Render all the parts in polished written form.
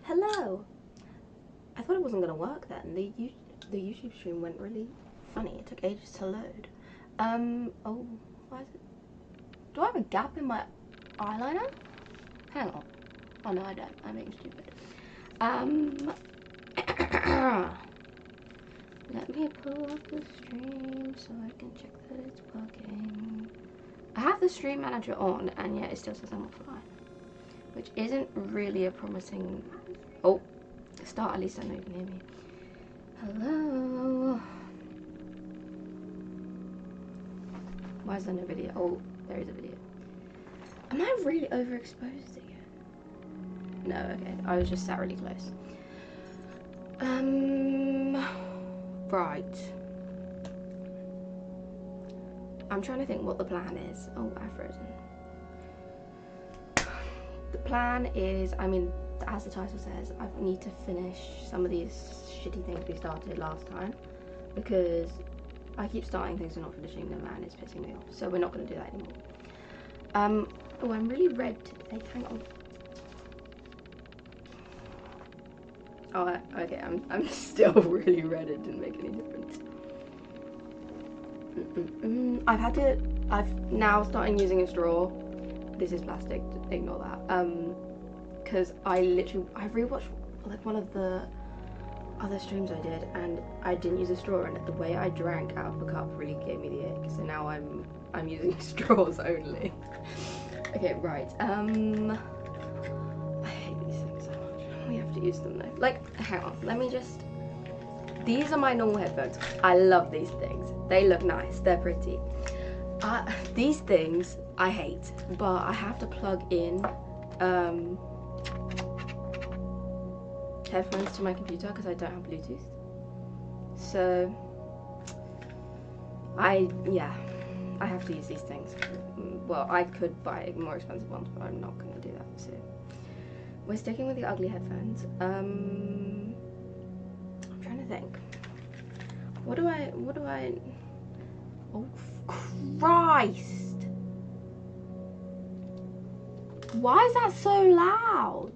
Hello. I thought it wasn't gonna work then. The YouTube stream went really funny. It took ages to load. Oh, why is it? Do I have a gap in my eyeliner? Hang on. Oh no, I don't. I'm being stupid. Let me pull up the stream so I can check that it's working. I have the stream manager on, and yet it still says I'm offline, which isn't really a promising. Oh, start. At least I know you can hear me. Hello. Why is there no video? Oh, there is a video. Am I really overexposed again? No, okay. I was just sat really close. Right. I'm trying to think what the plan is. Oh, I've frozen. The plan is, I mean, as the title says, I need to finish some of these shitty things we started last time, because I keep starting things and not finishing them, and it's pissing me off. So we're not going to do that anymore. Oh, I'm really red today. Hang on. Oh, okay. I'm still really red. It didn't make any difference. I've now started using a straw. This is plastic. Ignore that. Because I rewatched like one of the other streams I did, and I didn't use a straw, and the way I drank out of the cup really gave me the ick. So now I'm using straws only. Okay, right. I hate these things so much. We have to use them though. Like, hang on. Let me just. These are my normal headphones. I love these things. They look nice. They're pretty. These things I hate, but I have to plug in headphones to my computer because I don't have Bluetooth. So I have to use these things. Well, I could buy more expensive ones, but I'm not going to do that. So we're sticking with the ugly headphones. I'm trying to think. What do I? Oh Christ! Why is that so loud?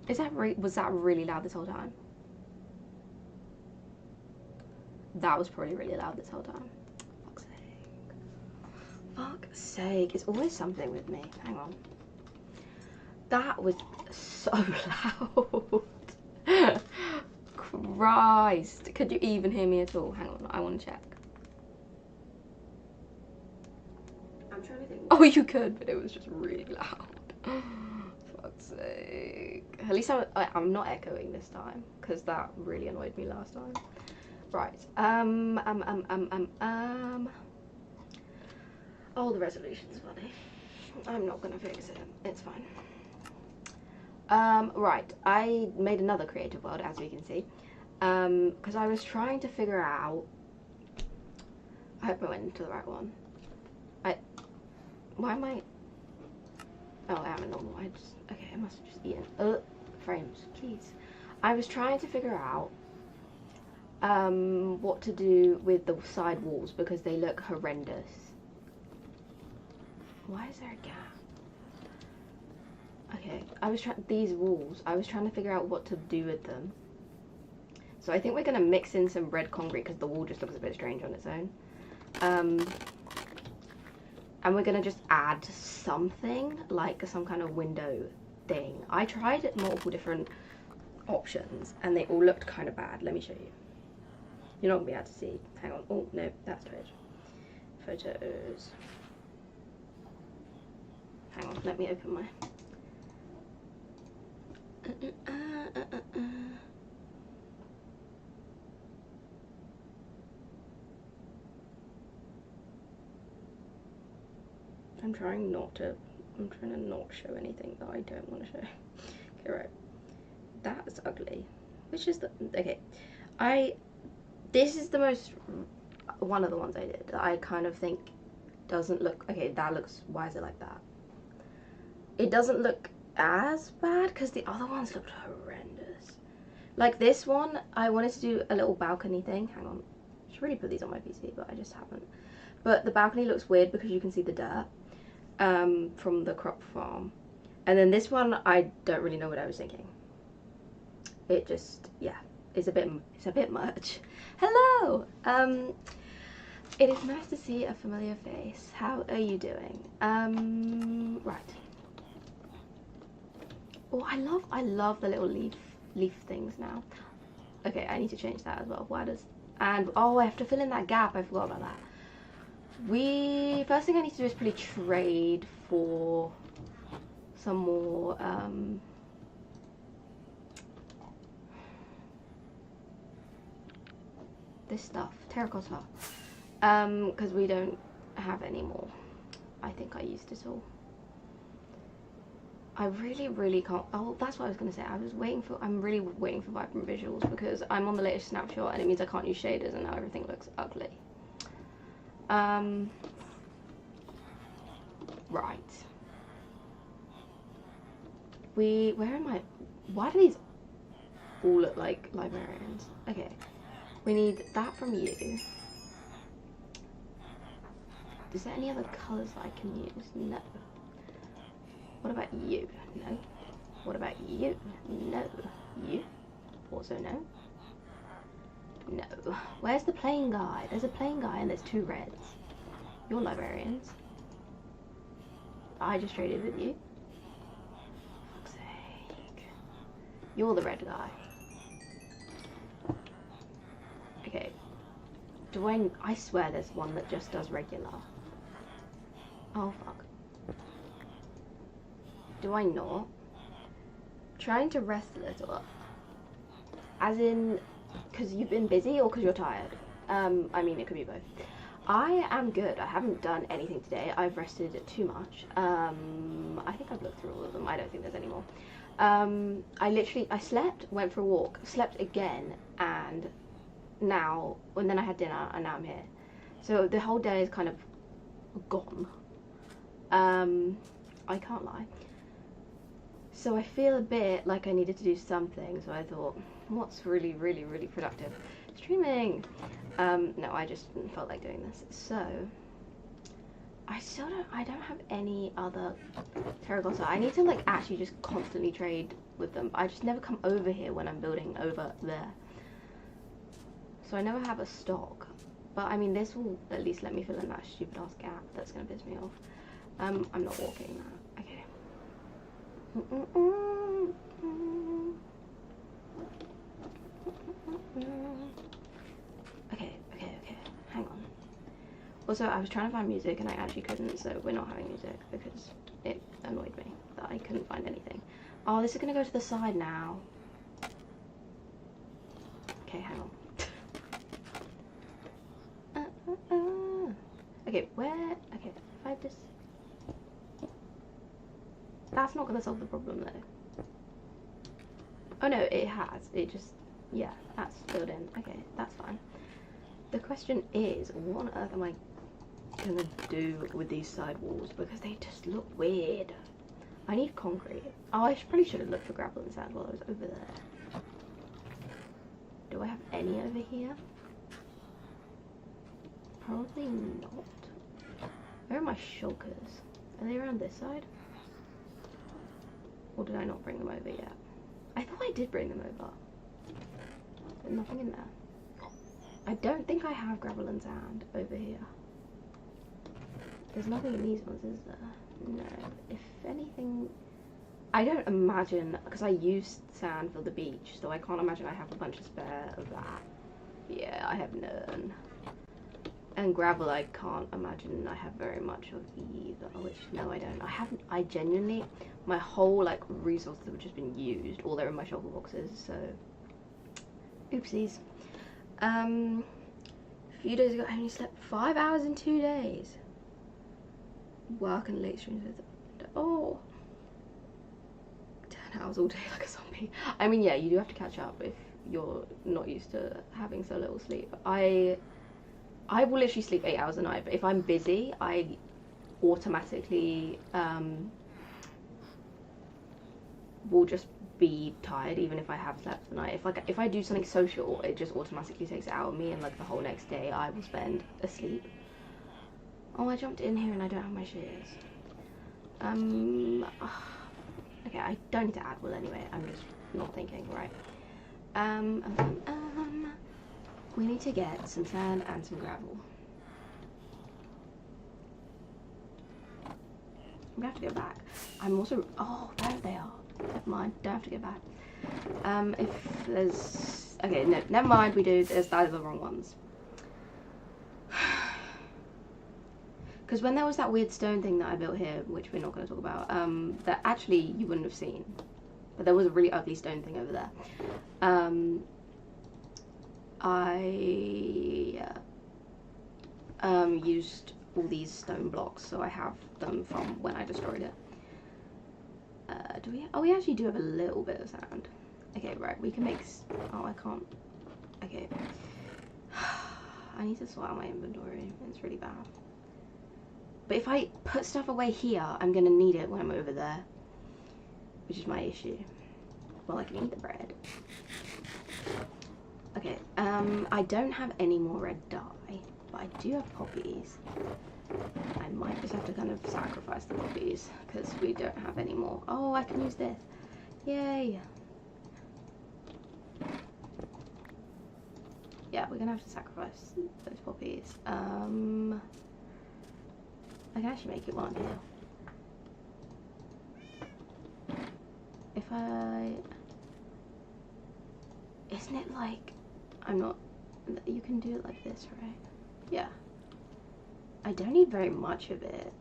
Was that really loud this whole time? That was probably really loud this whole time. Fuck's sake. Fuck's sake. It's always something with me. Hang on. That was so loud. Christ. Could you even hear me at all? Hang on. I want to check. I'm trying to think. Oh, you could, but it was just really loud. Fuck's sake. At least I'm not echoing this time, because that really annoyed me last time. Right. Oh, the resolution's funny. I'm not gonna fix it. It's fine. Right. I made another creative world, as we can see, because I was trying to figure out. I hope I went into the right one. Why am I? Oh, I am a normal. Okay, I must have just eaten. Frames, please. I was trying to figure out what to do with the side walls because they look horrendous. Why is there a gap? Okay, these walls, I was trying to figure out what to do with them. So I think we're gonna mix in some red concrete because the wall just looks a bit strange on its own. And we're gonna just add something like some kind of window thing. I tried multiple different options and they all looked kind of bad. Let me show you. You're not gonna be able to see. Hang on. Oh no, that's good. Photos. Hang on, let me open my. I'm trying to not show anything that I don't want to show. Okay, right. That's ugly. Which is the, okay. This is the most, one of the ones I did that I kind of think doesn't look, okay, that looks, why is it like that? It doesn't look as bad because the other ones looked horrendous. Like this one, I wanted to do a little balcony thing. Hang on. I should really put these on my PC, but I just haven't. But the balcony looks weird because you can see the dirt from the crop farm. And then this one, I don't really know what I was thinking. It just, yeah, it's a bit much. Hello! It is nice to see a familiar face. How are you doing? Right. Oh, I love the little leaf things now. Okay, I need to change that as well. Why does, and oh, I have to fill in that gap. I forgot about that. First thing I need to do is probably trade for some more this stuff, terracotta, because we don't have any more. I think I used it all. I really can't. Oh, that's what I was gonna say. I'm really waiting for vibrant visuals because I'm on the latest snapshot and it means I can't use shaders and now everything looks ugly. Right. Where am I? Why do these all look like librarians? Okay. We need that from you. Is there any other colours that I can use? No. What about you? No. What about you? No. You? Also no. No. Where's the plain guy? There's a plain guy and there's two reds. You're librarians. I just traded with you. For fuck's sake. You're the red guy. Okay. I swear there's one that just does regular. Oh fuck. Do I not? Trying to rest a little. As in, because you've been busy or because you're tired? I mean, it could be both. I am good. I haven't done anything today. I've rested too much. I think I've looked through all of them. I don't think there's any more. I slept, went for a walk, slept again, and then I had dinner, and now I'm here. So the whole day is kind of gone. I can't lie. So I feel a bit like I needed to do something, so I thought, what's really productive? Streaming! No, I just felt like doing this. So, I don't have any other terracotta. I need to like actually just constantly trade with them. I just never come over here when I'm building over there. So I never have a stock. But I mean, this will at least let me fill in that stupid ass gap that's gonna piss me off. I'm not walking that. Okay. Okay, hang on. Also, I was trying to find music and I actually couldn't, so we're not having music because it annoyed me that I couldn't find anything. Oh, this is gonna go to the side now. Okay, hang on. Okay, okay, if I just... That's not gonna solve the problem though. Oh no, it has. It just, yeah, that's filled in. Okay, that's fine. The question is, what on earth am I gonna do with these side walls? Because they just look weird. I need concrete. Oh, I probably should have looked for gravel and sand while I was over there. Do I have any over here? Probably not. Where are my shulkers? Are they around this side? Or did I not bring them over yet? I thought I did bring them over. There's nothing in there. I don't think I have gravel and sand over here. There's nothing in these ones, is there? No. If anything... I don't imagine... Because I used sand for the beach, so I can't imagine I have a bunch of spare of that. Yeah, I have none. And gravel, I can't imagine I have very much of either, which, no, I don't. I genuinely, my whole, like, resources have just been used. All they're in my shulker boxes, so, oopsies. A few days ago, I only slept 5 hours in 2 days. Work and late streams with, oh. 10 hours all day like a zombie. I mean, yeah, you do have to catch up if you're not used to having so little sleep. I will literally sleep 8 hours a night, but if I'm busy, I automatically will just be tired even if I have slept the night. If I do something social, it just automatically takes it out of me, and like the whole next day I will spend asleep. Oh, I jumped in here and I don't have my shears. I don't need to add wool anyway. I'm just not thinking, right? We need to get some sand and some gravel. I'm gonna have to go back. I'm also, oh, there they are. Never mind, don't have to go back. If there's, okay, no, never mind, we do, those are the wrong ones. Because when there was that weird stone thing that I built here, which we're not going to talk about, that actually you wouldn't have seen. But there was a really ugly stone thing over there. I used all these stone blocks, so I have them from when I destroyed it. Do we? Oh, we actually do have a little bit of sand. Okay, right, we can make, oh, I can't, okay. I need to sort out my inventory, it's really bad. But if I put stuff away here, I'm gonna need it when I'm over there, which is my issue. Well, I can eat the bread. Okay, I don't have any more red dye, but I do have poppies. I might just have to kind of sacrifice the poppies, because we don't have any more. Oh, I can use this. Yay! Yeah, we're gonna have to sacrifice those poppies. I can actually make it one here. If I... Isn't it like... I'm not... You can do it like this, right? Yeah. I don't need very much of it.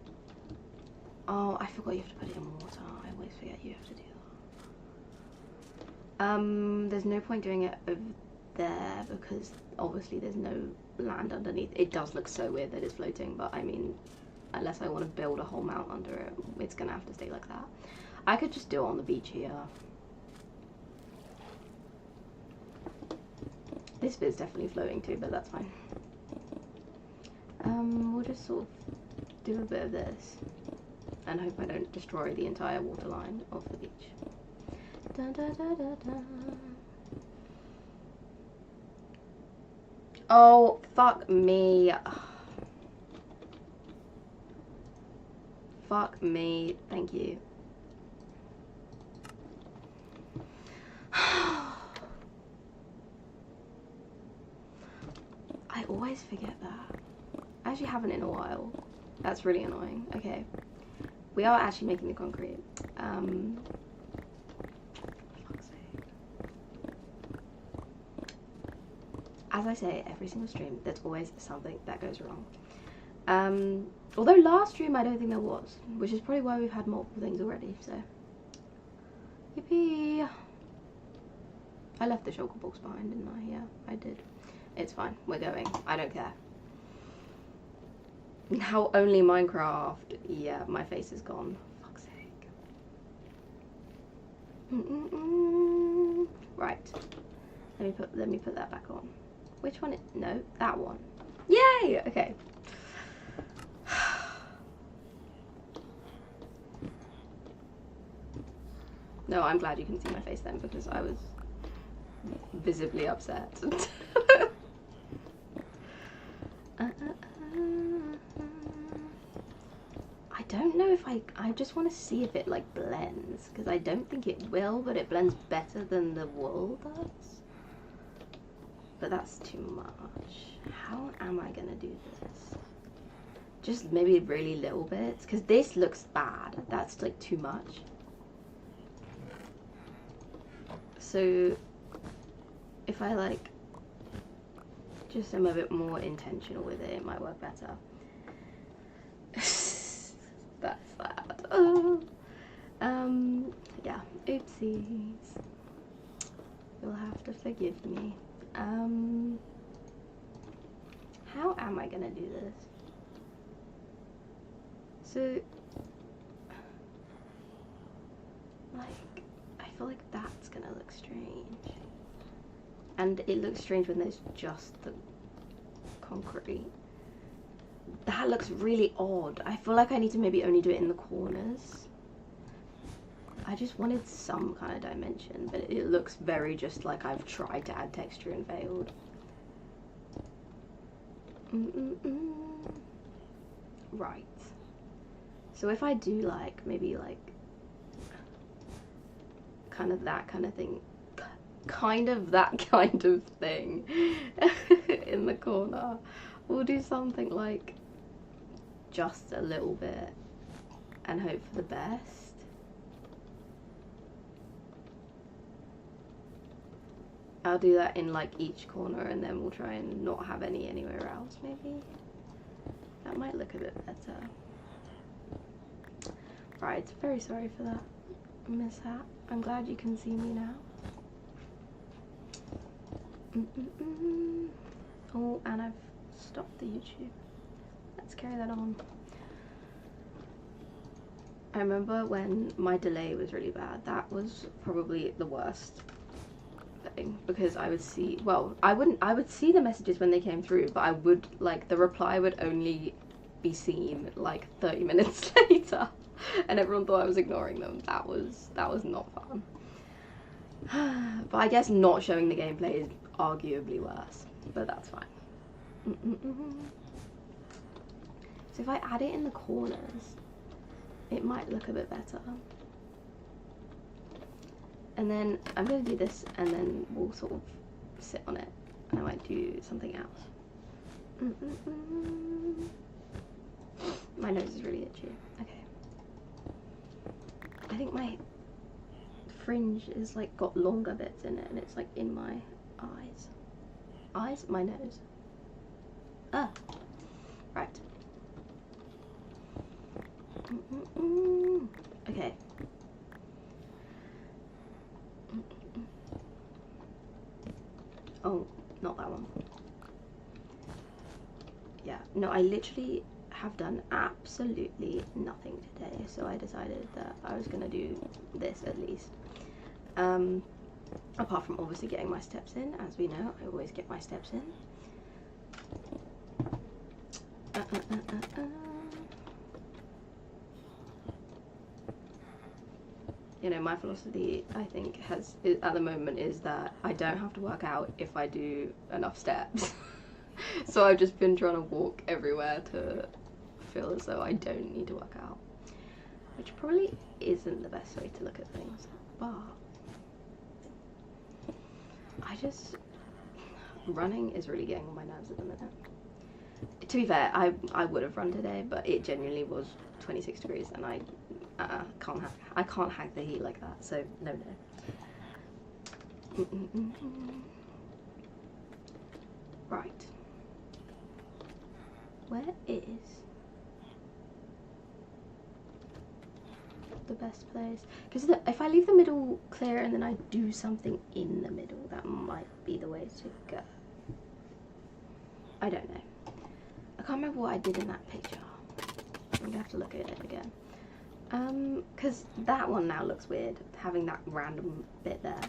Oh, I forgot you have to put it in water. I always forget you have to do that. There's no point doing it over there because obviously there's no land underneath. It does look so weird that it's floating, but I mean, unless I want to build a whole mount under it, it's gonna have to stay like that. I could just do it on the beach here. This bit's definitely floating too, but that's fine. We'll just sort of do a bit of this and hope I don't destroy the entire waterline of the beach. Da, da, da, da, da. Oh, fuck me. Fuck me. Thank you. I always forget that. I actually haven't in a while. That's really annoying. Okay. We are actually making the concrete. Fuck's sake. As I say, every single stream, there's always something that goes wrong. Although last stream I don't think there was, which is probably why we've had multiple things already, so. Yippee! I left the shulker box behind, didn't I? Yeah, I did. It's fine, we're going. I don't care. Now only Minecraft. Yeah, my face is gone. Fuck's sake. Right. Let me put that back on. Which one? No, that one. Yay! Okay. No, I'm glad you can see my face then because I was visibly upset. I don't know if I just want to see if it like blends because I don't think it will, but it blends better than the wool does. But that's too much. How am I gonna do this? Just maybe really little bits because this looks bad. That's like too much. So if I like just am a bit more intentional with it, it might work better. That's sad. Oh. Yeah, oopsies. You'll have to forgive me. How am I gonna do this? So, like, I feel like that's gonna look strange. And it looks strange when there's just the concrete. That looks really odd. I feel like I need to maybe only do it in the corners. I just wanted some kind of dimension, but it looks very just like I've tried to add texture and failed. Right. So if I do like, maybe like kind of that kind of thing. Kind of that kind of thing in the corner. We'll do something like just a little bit and hope for the best. I'll do that in like each corner, and then we'll try and not have any anywhere else maybe. That might look a bit better. Right, very sorry for that mishap. I'm glad you can see me now. Oh, and I've stopped the YouTube. Let's carry that on. I remember when my delay was really bad. That was probably the worst thing, because I would see, well, I would see the messages when they came through, but I would, like, the reply would only be seen like 30 minutes later, and everyone thought I was ignoring them. That was not fun. But I guess not showing the gameplay is arguably worse, but that's fine. So if I add it in the corners, it might look a bit better. And then I'm going to do this, and then we'll sort of sit on it, and I might do something else. My nose is really itchy. Okay. I think my fringe is like got longer bits in it, and it's like in my eyes. Eyes? My nose. Ah. Right. Okay. Oh, not that one. Yeah, no, I literally have done absolutely nothing today, so I decided that I was gonna do this at least. Apart from obviously getting my steps in, as we know, I always get my steps in. You know, my philosophy, I think, at the moment is that I don't have to work out if I do enough steps. So I've just been trying to walk everywhere to feel as though I don't need to work out, which probably isn't the best way to look at things, but running is really getting on my nerves at the minute. To be fair, I would have run today, but it genuinely was 26 degrees, and I can't hack the heat like that, so no. Right. Where is the best place? Because if I leave the middle clear and then I do something in the middle, that might be the way to go. I don't know. I can't remember what I did in that picture. I'm gonna have to look at it again. Because that one now looks weird, having that random bit there.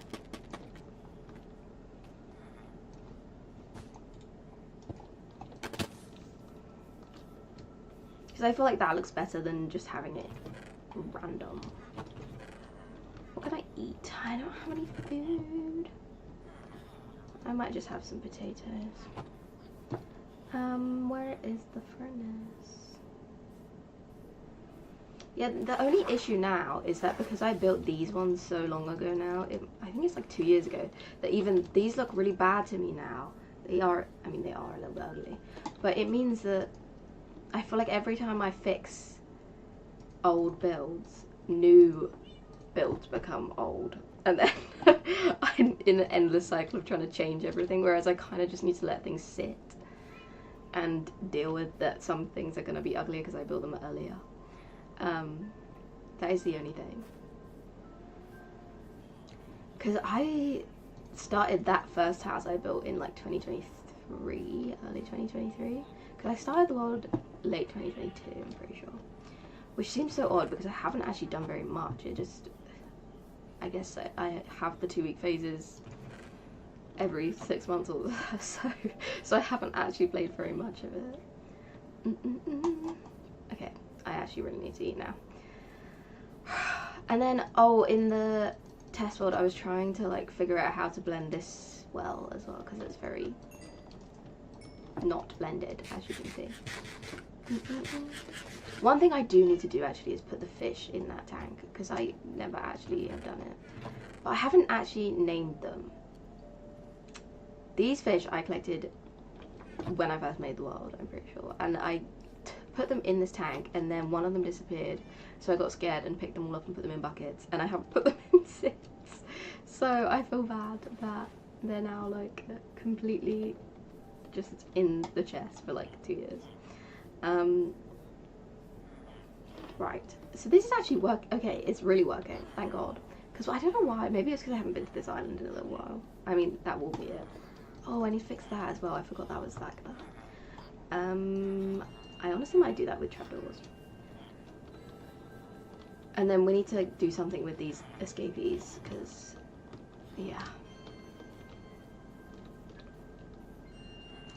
Because I feel like that looks better than just having it random. What can I eat? I don't have any food. I might just have some potatoes. Where is the furnace? Yeah, the only issue now is that because I built these ones so long ago now, I think it's like 2 years ago, that even these look really bad to me now. They are, I mean, they are a little bit ugly, but it means that I feel like every time I fix old builds, new builds become old, and then I'm in an endless cycle of trying to change everything, whereas I kind of just need to let things sit and deal with that some things are going to be ugly because I built them earlier. That is the only thing. Because I started that first house I built in like 2023, early 2023. Because I started the world late 2022, I'm pretty sure. Which seems so odd because I haven't actually done very much. It just, I guess I have the 2-week phases every 6 months or so I haven't actually played very much of it. Okay, I actually really need to eat now. And then, oh, in the test world I was trying to like figure out how to blend this well as well, because it's very not blended, as you can see. One thing I do need to do actually is put the fish in that tank, because I never actually have done it. but I haven't actually named them. These fish I collected when I first made the world, I'm pretty sure, and I put them in this tank, and then one of them disappeared, so I got scared and picked them all up and put them in buckets, and I haven't put them in since. So I feel bad that they're now like completely just in the chest for like 2 years. Right, so this is actually okay, it's really working, thank God. Because I don't know why, maybe it's because I haven't been to this island in a little while. I mean, that will be it. Oh, I need to fix that as well, I forgot that was like that. I honestly might do that with trapdoors. And then we need to do something with these escapees, because, yeah.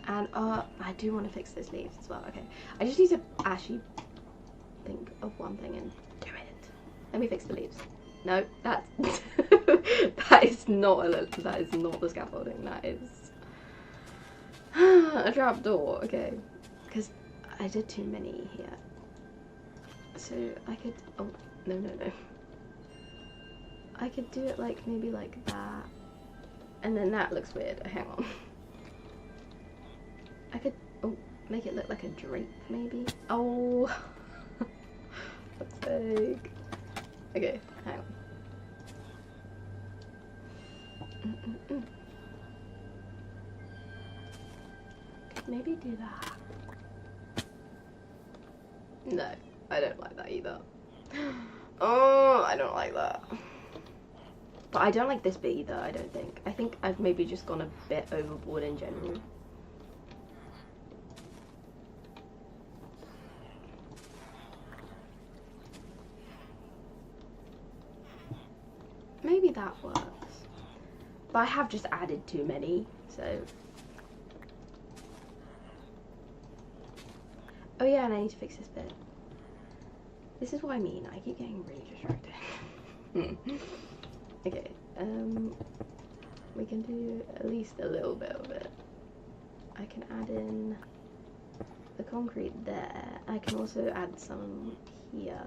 And I do want to fix those leaves as well. Okay, I just need to actually think of one thing and do it. Let me fix the leaves. No, that that is not the scaffolding. That is a trapdoor. Okay, because I did too many here. So I could. Oh no. I could do it like maybe like that, and then that looks weird. Hang on. I could make it look like a drape maybe. Oh, that's fake. Okay, hang on. Could maybe do that. No, I don't like that either. Oh, I don't like that. But I don't like this bit either, I don't think. I think I've maybe just gone a bit overboard in general. Maybe that works. But I have just added too many, so. Oh yeah, and I need to fix this bit. This is what I mean, I keep getting really distracted. Okay, we can do at least a little bit of it. I can add in the concrete there. I can also add some here.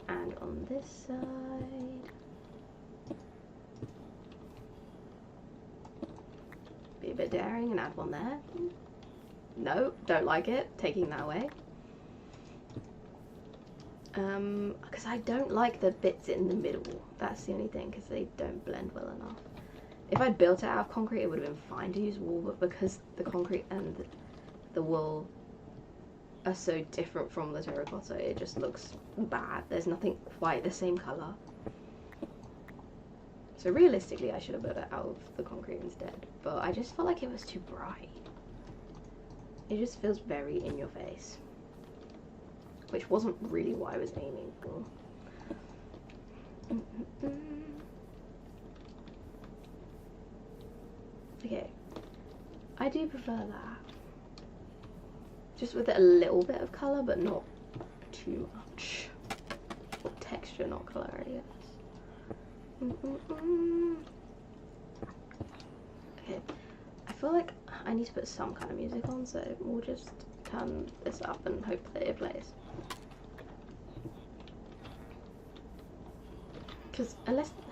And on this side. Be a bit daring and add one there. No, don't like it. Taking that away. Because I don't like the bits in the middle. That's the only thing, because they don't blend well enough. If I built it out of concrete, it would have been fine to use wool, but because the concrete and the wool are so different from the terracotta, it just looks bad. There's nothing quite the same colour. So realistically, I should have built it out of the concrete instead, but I just felt like it was too bright. It just feels very in your face, which wasn't really what I was aiming for. Okay, I do prefer that. Just with a little bit of colour, but not too much. Or texture, not colour, I guess. Okay, I feel like I need to put some kind of music on, so we'll just turn this up and hope that it plays. Because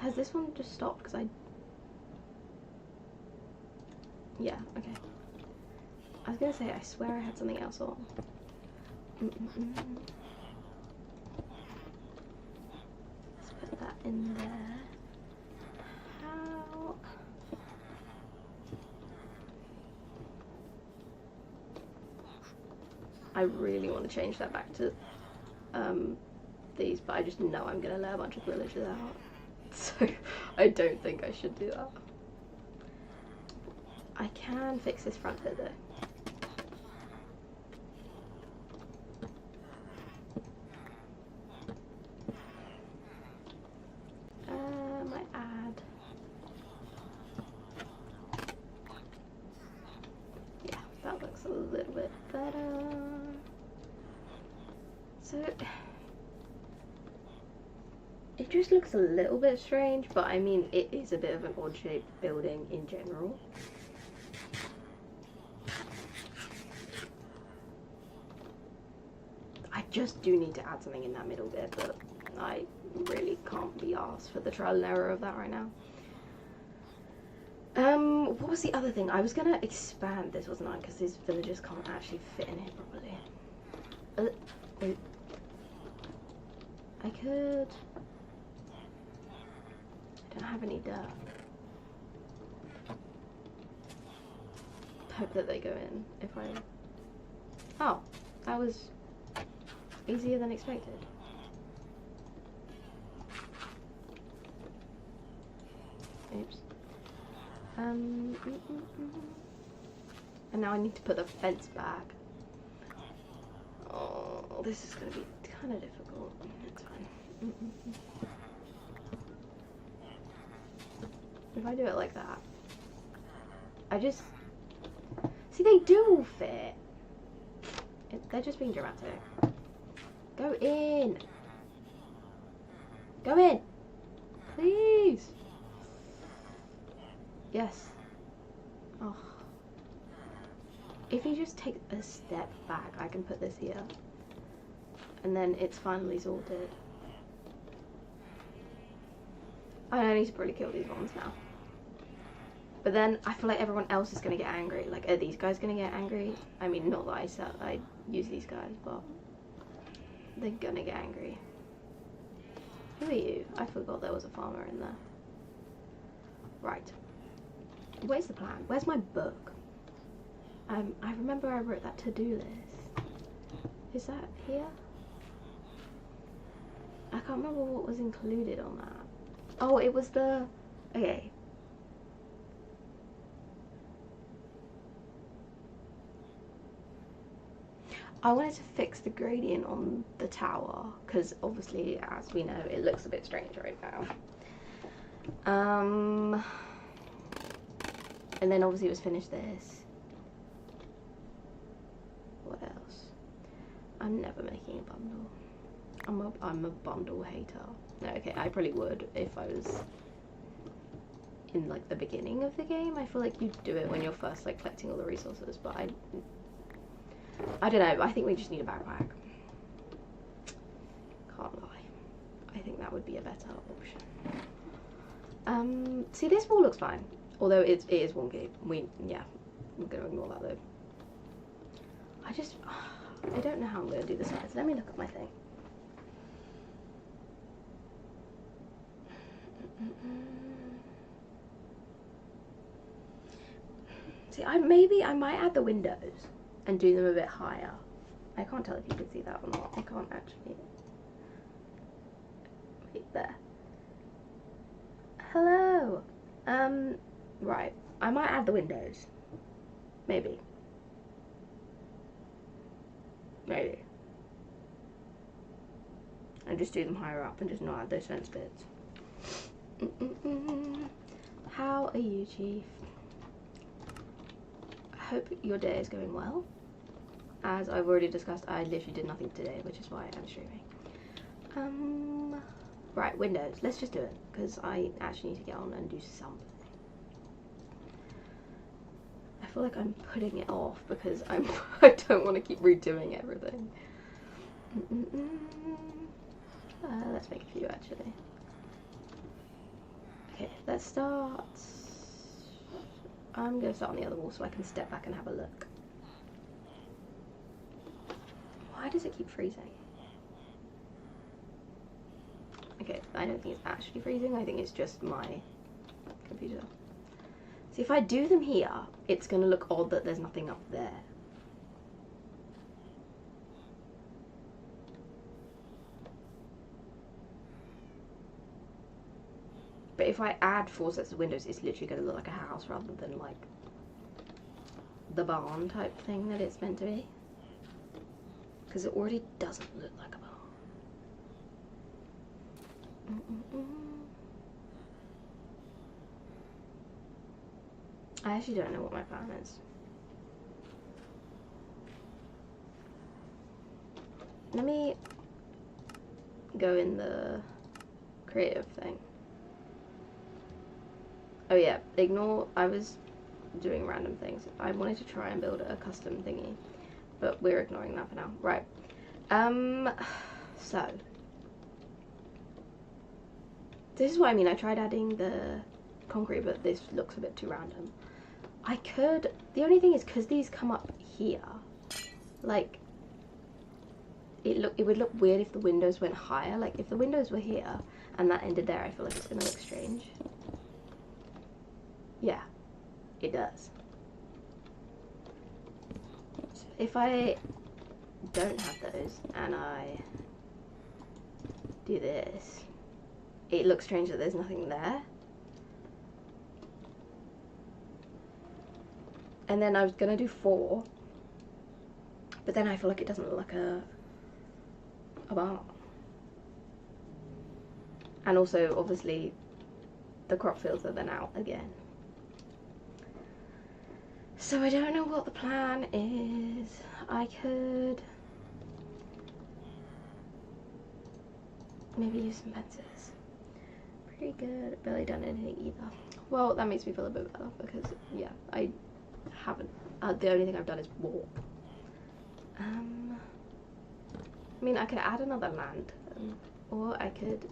has this one just stopped? Because yeah, okay. I was gonna say, I swear I had something else on. Let's put that in there. How? I really want to change that back to these, but I just know I'm gonna let a bunch of villagers out. So I don't think I should do that. I can fix this front bit though. I add. Yeah, that looks a little bit better. So it just looks a little bit strange, but I mean, it is a bit of an odd shaped building in general. I just do need to add something in that middle bit, but I really can't be asked for the trial and error of that right now. What was the other thing? I was gonna expand this, wasn't I? Because these villagers can't actually fit in here properly. Wait. I could... I don't have any dirt. Hope that they go in if I... Oh, that was easier than expected. Oops. And now I need to put the fence back. Oh, this is going to be kind of difficult. It's fine. If I do it like that, I just... See, they do all fit. They're just being dramatic. Go in. Go in. Please. Yes. Oh. If you just take a step back, I can put this here. And then it's finally sorted. I need to probably kill these ones now. But then I feel like everyone else is going to get angry. Like, are these guys going to get angry? I mean, not that I use these guys, but they're going to get angry. Who are you? I forgot there was a farmer in there. Right. Where's the plan? Where's my book? I remember I wrote that to-do list. Is that here? I can't remember what was included on that. Oh, it was the... Okay. I wanted to fix the gradient on the tower, because obviously, as we know, it looks a bit strange right now. And then obviously it was finish this. What else? I'm never making a bundle. I'm a bundle hater. No, okay, I probably would if I was in like the beginning of the game. I feel like you do it when you're first like collecting all the resources, but I don't know, I think we just need a backpack. Can't lie. I think that would be a better option. See, this wall looks fine. Although it is wonky. Yeah, I'm gonna ignore that though. I don't know how I'm gonna do the sides. Let me look at my thing. See, maybe I might add the windows and do them a bit higher. I can't tell if you can see that or not. I can't actually. Wait, there. Hello. Right. I might add the windows. Maybe. Maybe. And just do them higher up and just not add those fence bits. How are you, Chief? I hope your day is going well. As I've already discussed, I literally did nothing today, which is why I'm streaming. Right, windows. Let's just do it, because I actually need to get on and do something. I feel like I'm putting it off because I don't want to keep redoing everything. Let's make a few actually. Okay, let's start. I'm going to start on the other wall so I can step back and have a look. Why does it keep freezing? Okay, I don't think it's actually freezing. I think it's just my computer. See, if I do them here, it's going to look odd that there's nothing up there. But if I add 4 sets of windows, it's literally going to look like a house rather than like the barn type thing that it's meant to be. Because it already doesn't look like a barn. I actually don't know what my plan is. Let me go in the creative thing. Oh yeah, ignore, I was doing random things. I wanted to try and build a custom thingy, but we're ignoring that for now. Right, So this is what I mean. I tried adding the concrete, but this looks a bit too random. I could, the only thing is, because these come up here, like, it would look weird if the windows went higher. Like, if the windows were here and that ended there, I feel like it's gonna look strange. Yeah, it does. So if I don't have those and I do this, it looks strange that there's nothing there. And then I was gonna do 4, but then I feel like it doesn't look like a bar. And also, obviously, the crop fields are then out again. So I don't know what the plan is. I could maybe use some fences. Pretty good. Barely done anything either. Well, that makes me feel a bit better because, yeah, I haven't. The only thing I've done is walk. I mean, I could add another lantern, or I could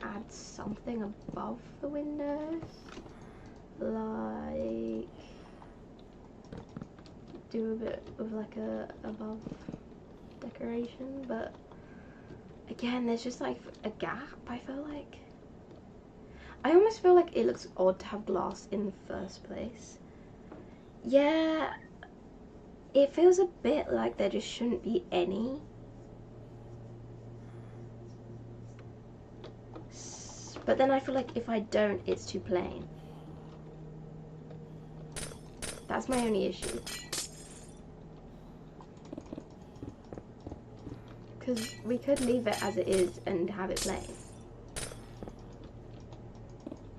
add something above the windows, like do a bit of like a above decoration, but again, there's just like a gap. I almost feel like it looks odd to have glass in the first place. Yeah, it feels a bit like there just shouldn't be any. But then I feel like if I don't, it's too plain. That's my only issue. Because we could leave it as it is and have it plain.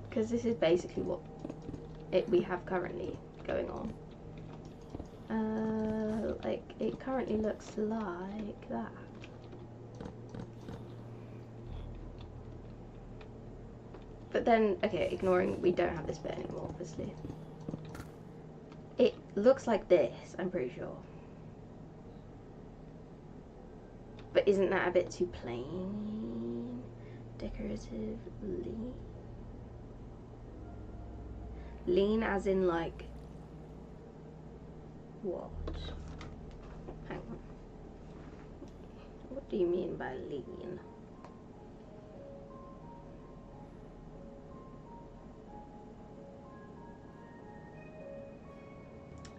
Because this is basically what we have currently going on. Like, it currently looks like that. But then, okay, ignoring we don't have this bit anymore, obviously. It looks like this, I'm pretty sure. But isn't that a bit too plain? Decorative lean? Lean as in like... what? Hang on. What do you mean by lean?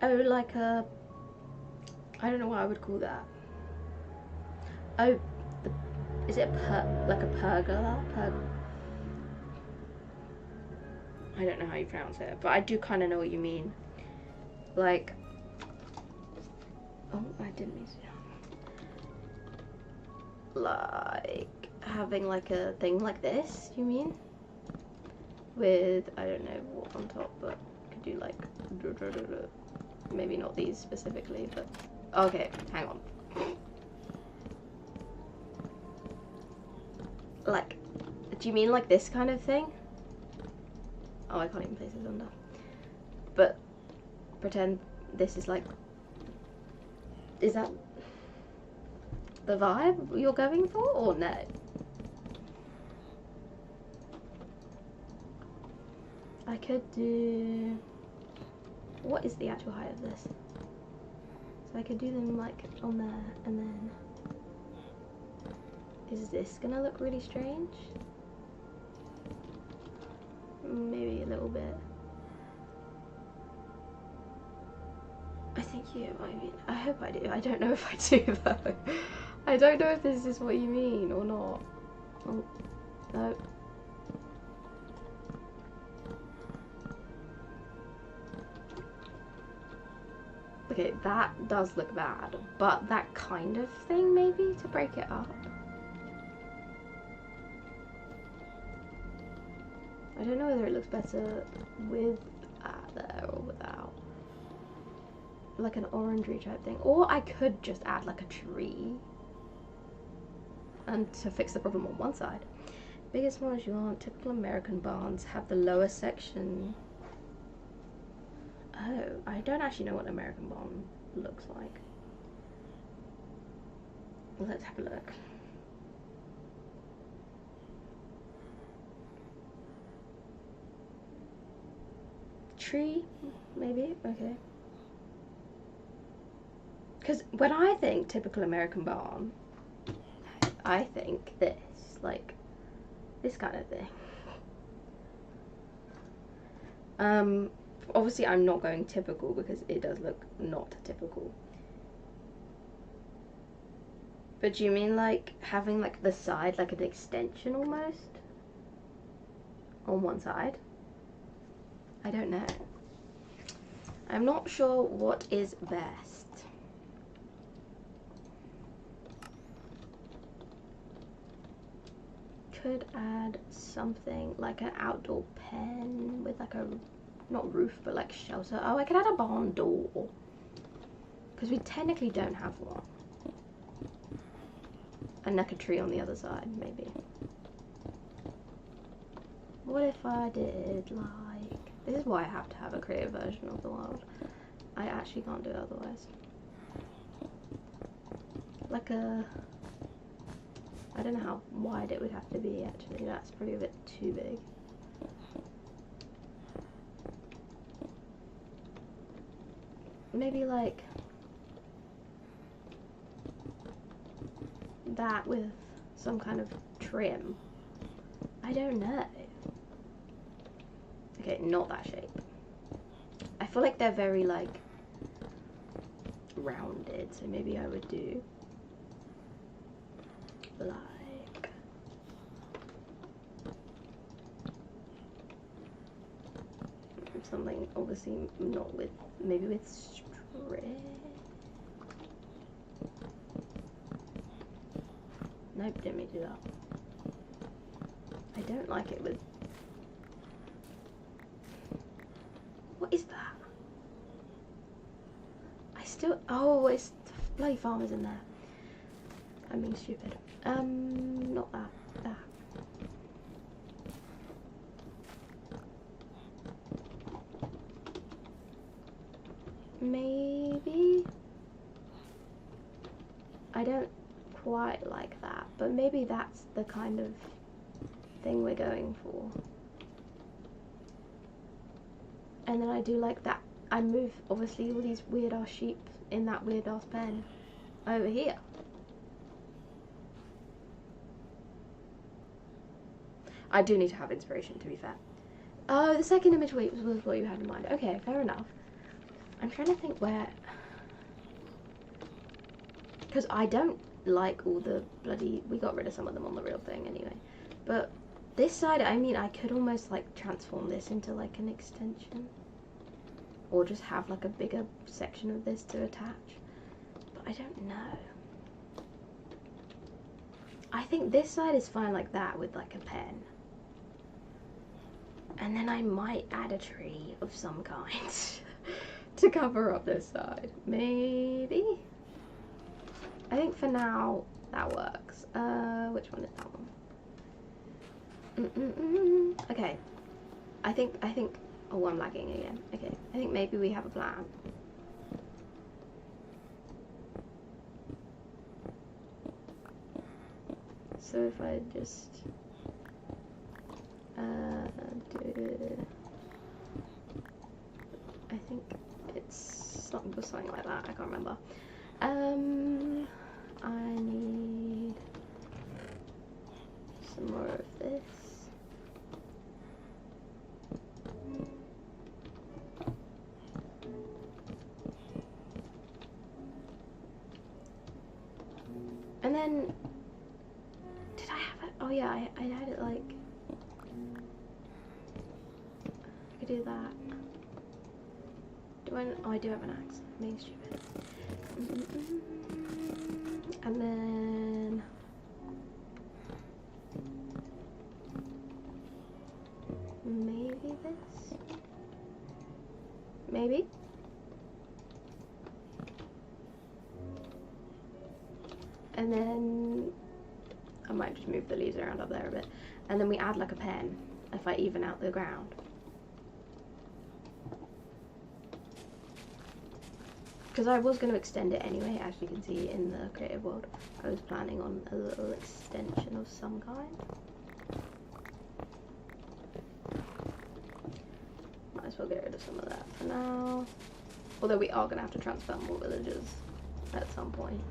Oh, like a... I don't know what I would call that. Oh, is it like a pergola? I don't know how you pronounce it, but I do kind of know what you mean. Like... oh, I didn't mean to... like having like a thing like this, you mean? With, I don't know what on top, but could do like... maybe not these specifically, but... okay, hang on. Like, do you mean like this kind of thing? Oh, I can't even place this under. But pretend this is like... is that the vibe you're going for, or no? I could do... what is the actual height of this? So I could do them like on there, and then... is this gonna look really strange? Maybe a little bit. I think you, I mean, I hope I do. I don't know if I do though. I don't know if this is what you mean or not. Oh, no. Okay, that does look bad, but that kind of thing maybe to break it up. I don't know whether it looks better with there or without. Like an orangey type thing. Or I could just add like a tree. And to fix the problem on one side. Big as small as you want, typical American barns have the lower section. Oh, I don't actually know what an American barn looks like. Let's have a look. Tree, maybe, okay. Because when I think typical American barn, I think this, like, this kind of thing. Obviously I'm not going typical because it does look not typical. But do you mean like having like the side like an extension almost? On one side? I don't know. I'm not sure what is best. Could add something like an outdoor pen with like a, not roof, but like shelter. Oh, I could add a barn door. Because we technically don't have one. And like a tree on the other side, maybe. What if I did like... This is why I have to have a creative version of the world. I actually can't do it otherwise. Like a... I don't know how wide it would have to be actually. That's probably a bit too big. Maybe like... that with some kind of trim. I don't know. Okay, not that shape. I feel like they're very like rounded, so maybe I would do like something, obviously not with, maybe with string. Nope, didn't mean to do that. I don't like it with... What is that? I still... Oh, it's bloody farmers in there. I'm being stupid. Not that. That. Maybe... I don't quite like that, but maybe that's the kind of thing we're going for. And then I do like that. I move obviously all these weird ass sheep in that weird ass pen over here. I do need to have inspiration, to be fair. Oh, the second image was what you had in mind. Okay, fair enough. I'm trying to think where, because I don't like all the bloody, we got rid of some of them on the real thing anyway, but this side, I mean, I could almost like transform this into like an extension, or just have like a bigger section of this to attach, but I don't know. I think this side is fine like that with like a pen, and then I might add a tree of some kind to cover up this side, maybe. I think for now that works. Which one is that one? Okay. I think. Oh, I'm lagging again. Okay. I think maybe we have a plan. So if I just do, I think it's something like that. I can't remember. I need some more of this. And then, did I have it? Oh yeah, I had it like, I could do that. Do I? Oh, I do have an axe. I'm being stupid. And then maybe this? Maybe? And then I might just move the leaves around up there a bit. And then we add like a pen if I even out the ground. because I was going to extend it anyway, as you can see in the creative world. I was planning on a little extension of some kind. Might as well get rid of some of that for now. Although we are going to have to transfer more villagers at some point.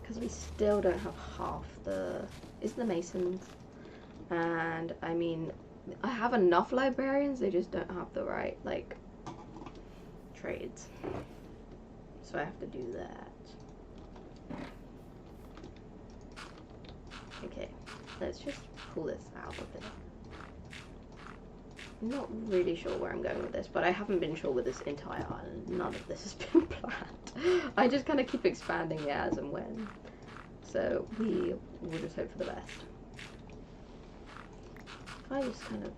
Because we still don't have half the... Is the masons. And, I mean, I have enough librarians, they just don't have the right, like, trades. So I have to do that. Okay, let's just pull this out of it. I'm not really sure where I'm going with this, but I haven't been sure with this entire island. None of this has been planned. I just kind of keep expanding it as and when. So we will just hope for the best. If I just kind of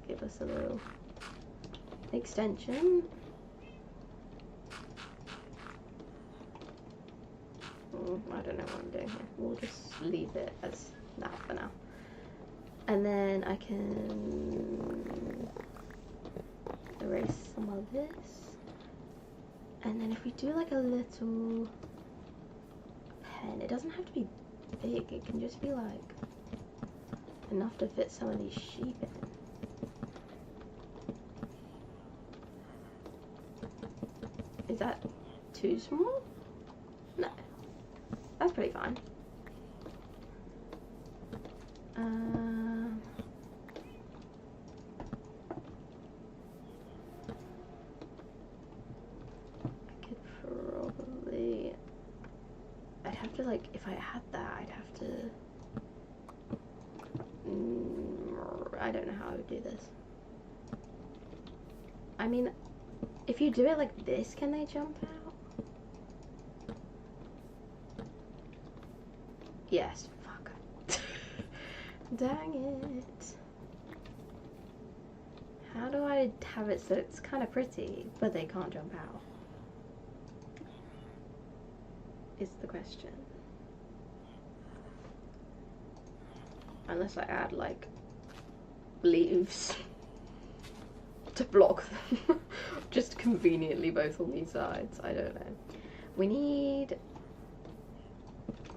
give us a little extension. I don't know what I'm doing here. We'll just leave it as that for now. And then I can erase some of this. And then if we do like a little pen, it doesn't have to be big, it can just be like enough to fit some of these sheep in. Is that too small? No. That's pretty fine. I could probably... I'd have to, like, if I had that, I'd have to... I don't know how I would do this. I mean, if you do it like this, can they jump out? Yes, fuck. Dang it. How do I have it so it's kind of pretty, but they can't jump out? Is the question. Unless I add, like, leaves to block them. Just conveniently both on these sides. I don't know. We need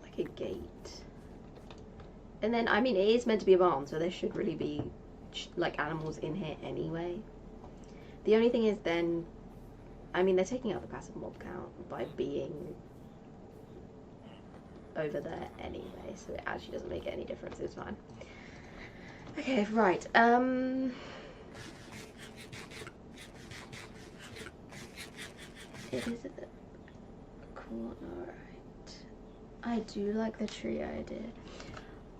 like a gate. And then, I mean, it is meant to be a barn, so there should really be like animals in here anyway. The only thing is then, I mean, they're taking out the passive mob count by being over there anyway, so it actually doesn't make any difference. It's fine. Okay, right. It is at the corner, right? I do like the tree idea.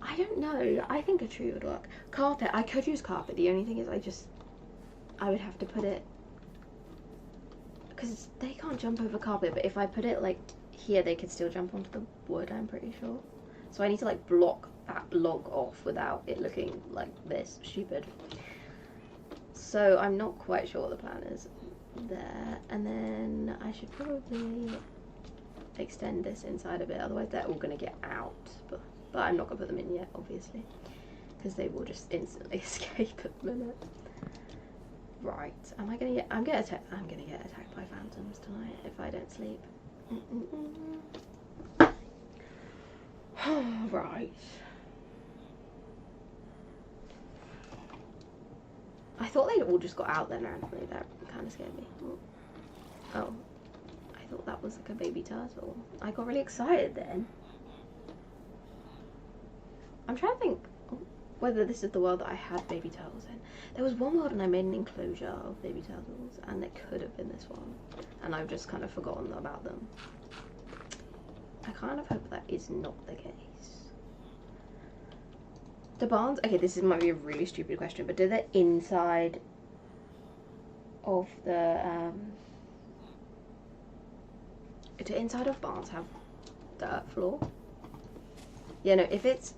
I don't know. I think a tree would work. Carpet. I could use carpet. The only thing is I would have to put it, because they can't jump over carpet, but if I put it like here, they could still jump onto the wood, I'm pretty sure. So I need to like block that log off without it looking like this stupid. So I'm not quite sure what the plan is there. And then I should probably extend this inside a bit, otherwise they're all going to get out. But I'm not going to put them in yet, obviously, because they will just instantly escape at the minute. Right, am I going to get... I'm going to get attacked by phantoms tonight if I don't sleep. Right. I thought they'd all just got out then randomly. That kind of scared me. Oh. I thought that was like a baby turtle. I got really excited then. I'm trying to think whether this is the world that I had baby turtles in. There was one world and I made an enclosure of baby turtles, and it could have been this one. And I've just kind of forgotten about them. I kind of hope that is not the case. The barns, okay, this might be a really stupid question, but do the inside of the, do inside of barns have dirt floor? Yeah, no, if it's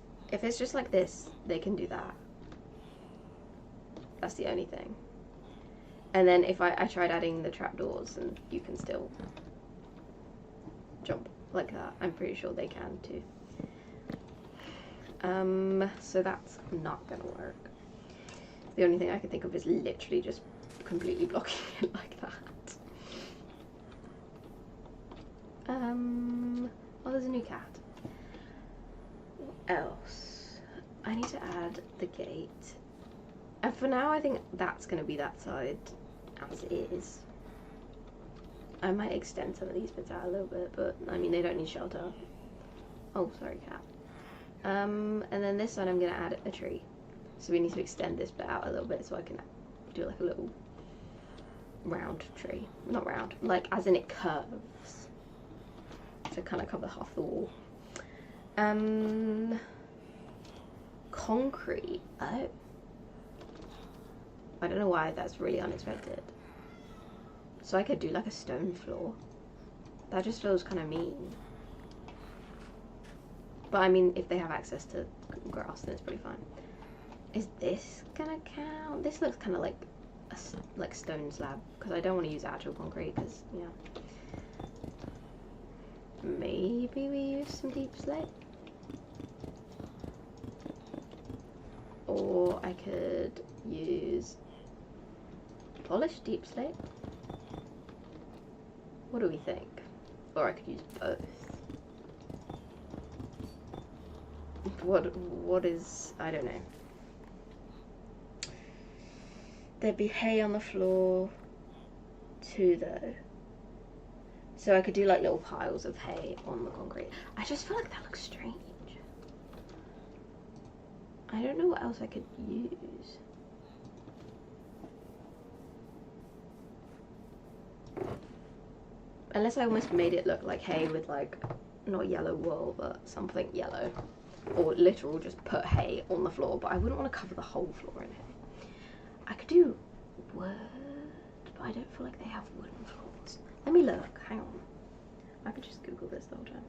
just like this, they can do that. That's the only thing. And then if I tried adding the trapdoors, and you can still jump like that. I'm pretty sure they can too. So that's not gonna work. The only thing I can think of is literally just completely blocking it like that. Oh, there's a new cat. What else? I need to add the gate. And for now, I think that's going to be that side as is. I might extend some of these bits out a little bit, but I mean, they don't need shelter. Oh, sorry, cat. And then this side, I'm going to add a tree. So we need to extend this bit out a little bit so I can do like a little round tree. Not round, like as in it curves. To kind of cover half the wall. Concrete. Oh. I don't know why that's really unexpected. So I could do like a stone floor. That just feels kind of mean. But I mean, if they have access to grass, then it's pretty fine. Is this gonna count? This looks kind of like a stone slab, because I don't want to use actual concrete, because, yeah. Maybe we use some deep slate? Or I could use polished deep slate? What do we think? Or I could use both. What is, I don't know. There'd be hay on the floor too, though. So I could do like little piles of hay on the concrete. I just feel like that looks strange. I don't know what else I could use. Unless I almost made it look like hay with like, not yellow wool, but something yellow. Or literal just put hay on the floor, but I wouldn't want to cover the whole floor in hay. I could do wood, but I don't feel like they have wooden floors. Let me look, hang on. I could just Google this the whole time.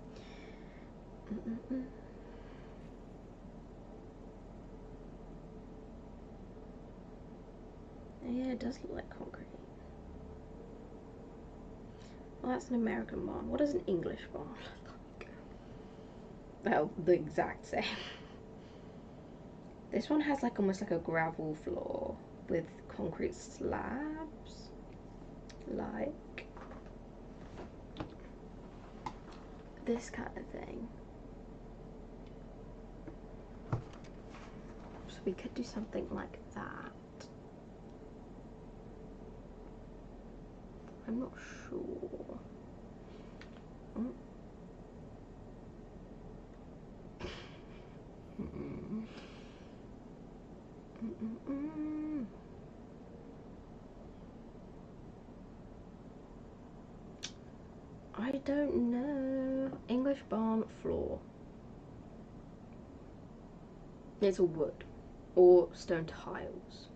Yeah, it does look like concrete. Well, that's an American barn. What does an English barn look like? Well, the exact same. This one has like almost like a gravel floor with concrete slabs. Like this kind of thing. So we could do something like that. I'm not sure. I don't know. English barn floor. It's all wood or stone tiles.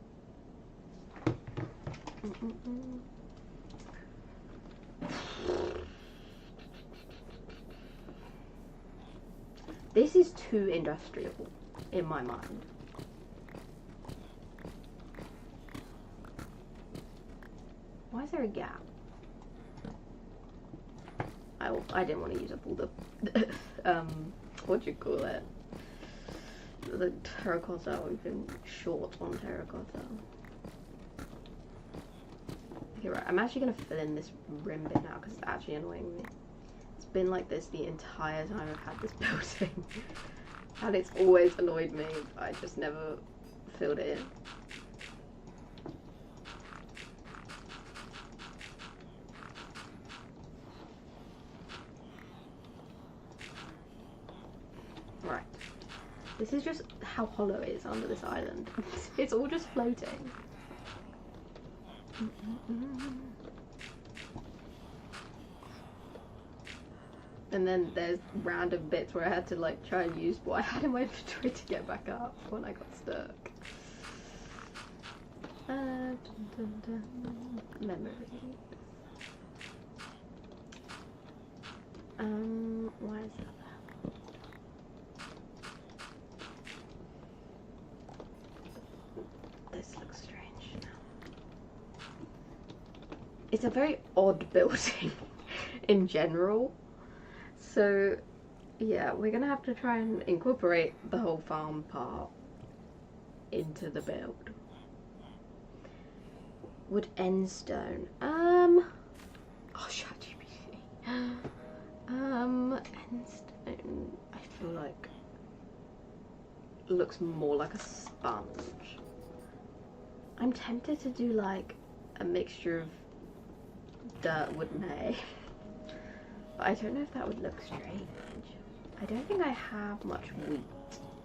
This is too industrial in my mind. Why is there a gap? I didn't want to use up all the what do you call it? The terracotta. We've been short on terracotta. Okay, right. I'm actually gonna fill in this rim bit now because it's actually annoying me. It's been like this the entire time I've had this building, and it's always annoyed me. I just never filled it in. Right. This is just how hollow it is under this island. It's all just floating. And then there's random bits where I had to like try and use what I had in my inventory to get back up when I got stuck. Memory. Why is that there? This looks strange now. It's a very odd building in general. So, yeah, we're gonna have to try and incorporate the whole farm part into the build. Wood end stone. Oh, ChatGPT. Endstone, I feel like looks more like a sponge. I'm tempted to do like a mixture of dirt wood may, but I don't know if that would look strange. I don't think I have much wheat.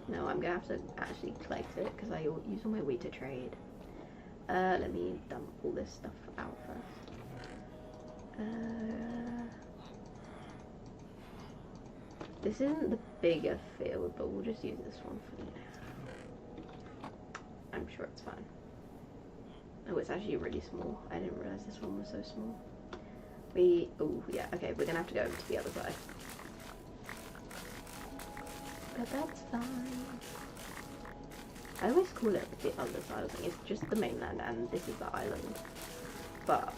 No, I'm gonna have to actually collect it because I use all my wheat to trade. Let me dump all this stuff out first. This isn't the bigger field, but we'll just use this one for now. I'm sure it's fine. Oh, it's actually really small. I didn't realize this one was so small. Oh yeah, okay, we're gonna have to go over to the other side. But that's fine. I always call it the other side of thing. It's just the mainland and this is the island. But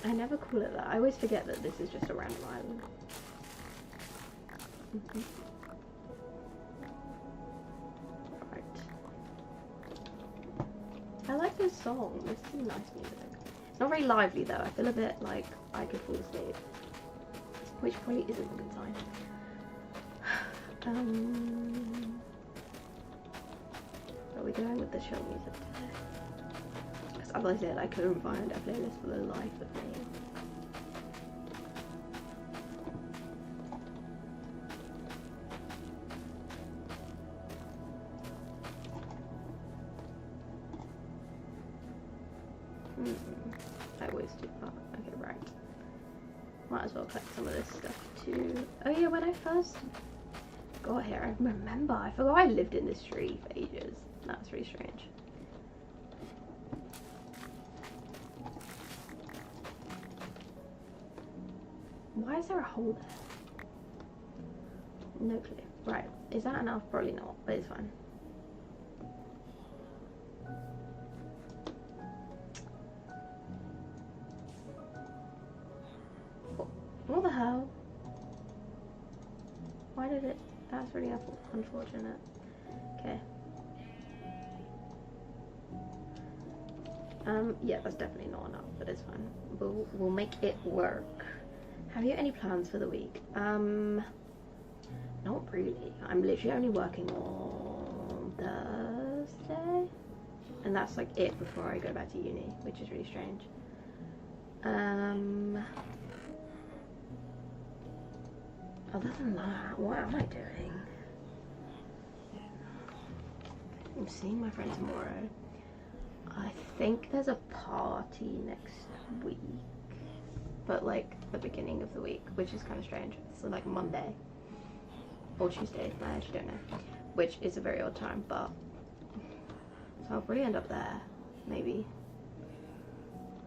I never call it that. I always forget that this is just a random island. Right. I like this song. This is nice music. It's not very lively though. I feel a bit like I could fall asleep. Which probably isn't a good sign. Are we going with the chill music today? Because as I said, I couldn't find a playlist for the life of me. I always do that. Okay, right. Might as well collect some of this stuff too. Oh yeah, when I first got here, I remember, I forgot I lived in this tree for ages. That's really strange. Why is there a hole there? No clue. Right, is that enough? Probably not, but it's fine. What the hell? Why did it? That's really unfortunate. Okay. Yeah, that's definitely not enough, but it's fine. We'll make it work. Have you any plans for the week? Not really. I'm literally only working on Thursday, and that's like it before I go back to uni, which is really strange. Other than that, what am I doing? I'm seeing my friend tomorrow. I think there's a party next week, but like the beginning of the week, which is kind of strange. So like Monday or Tuesday, I actually don't know, which is a very odd time, but so I'll probably end up there, maybe.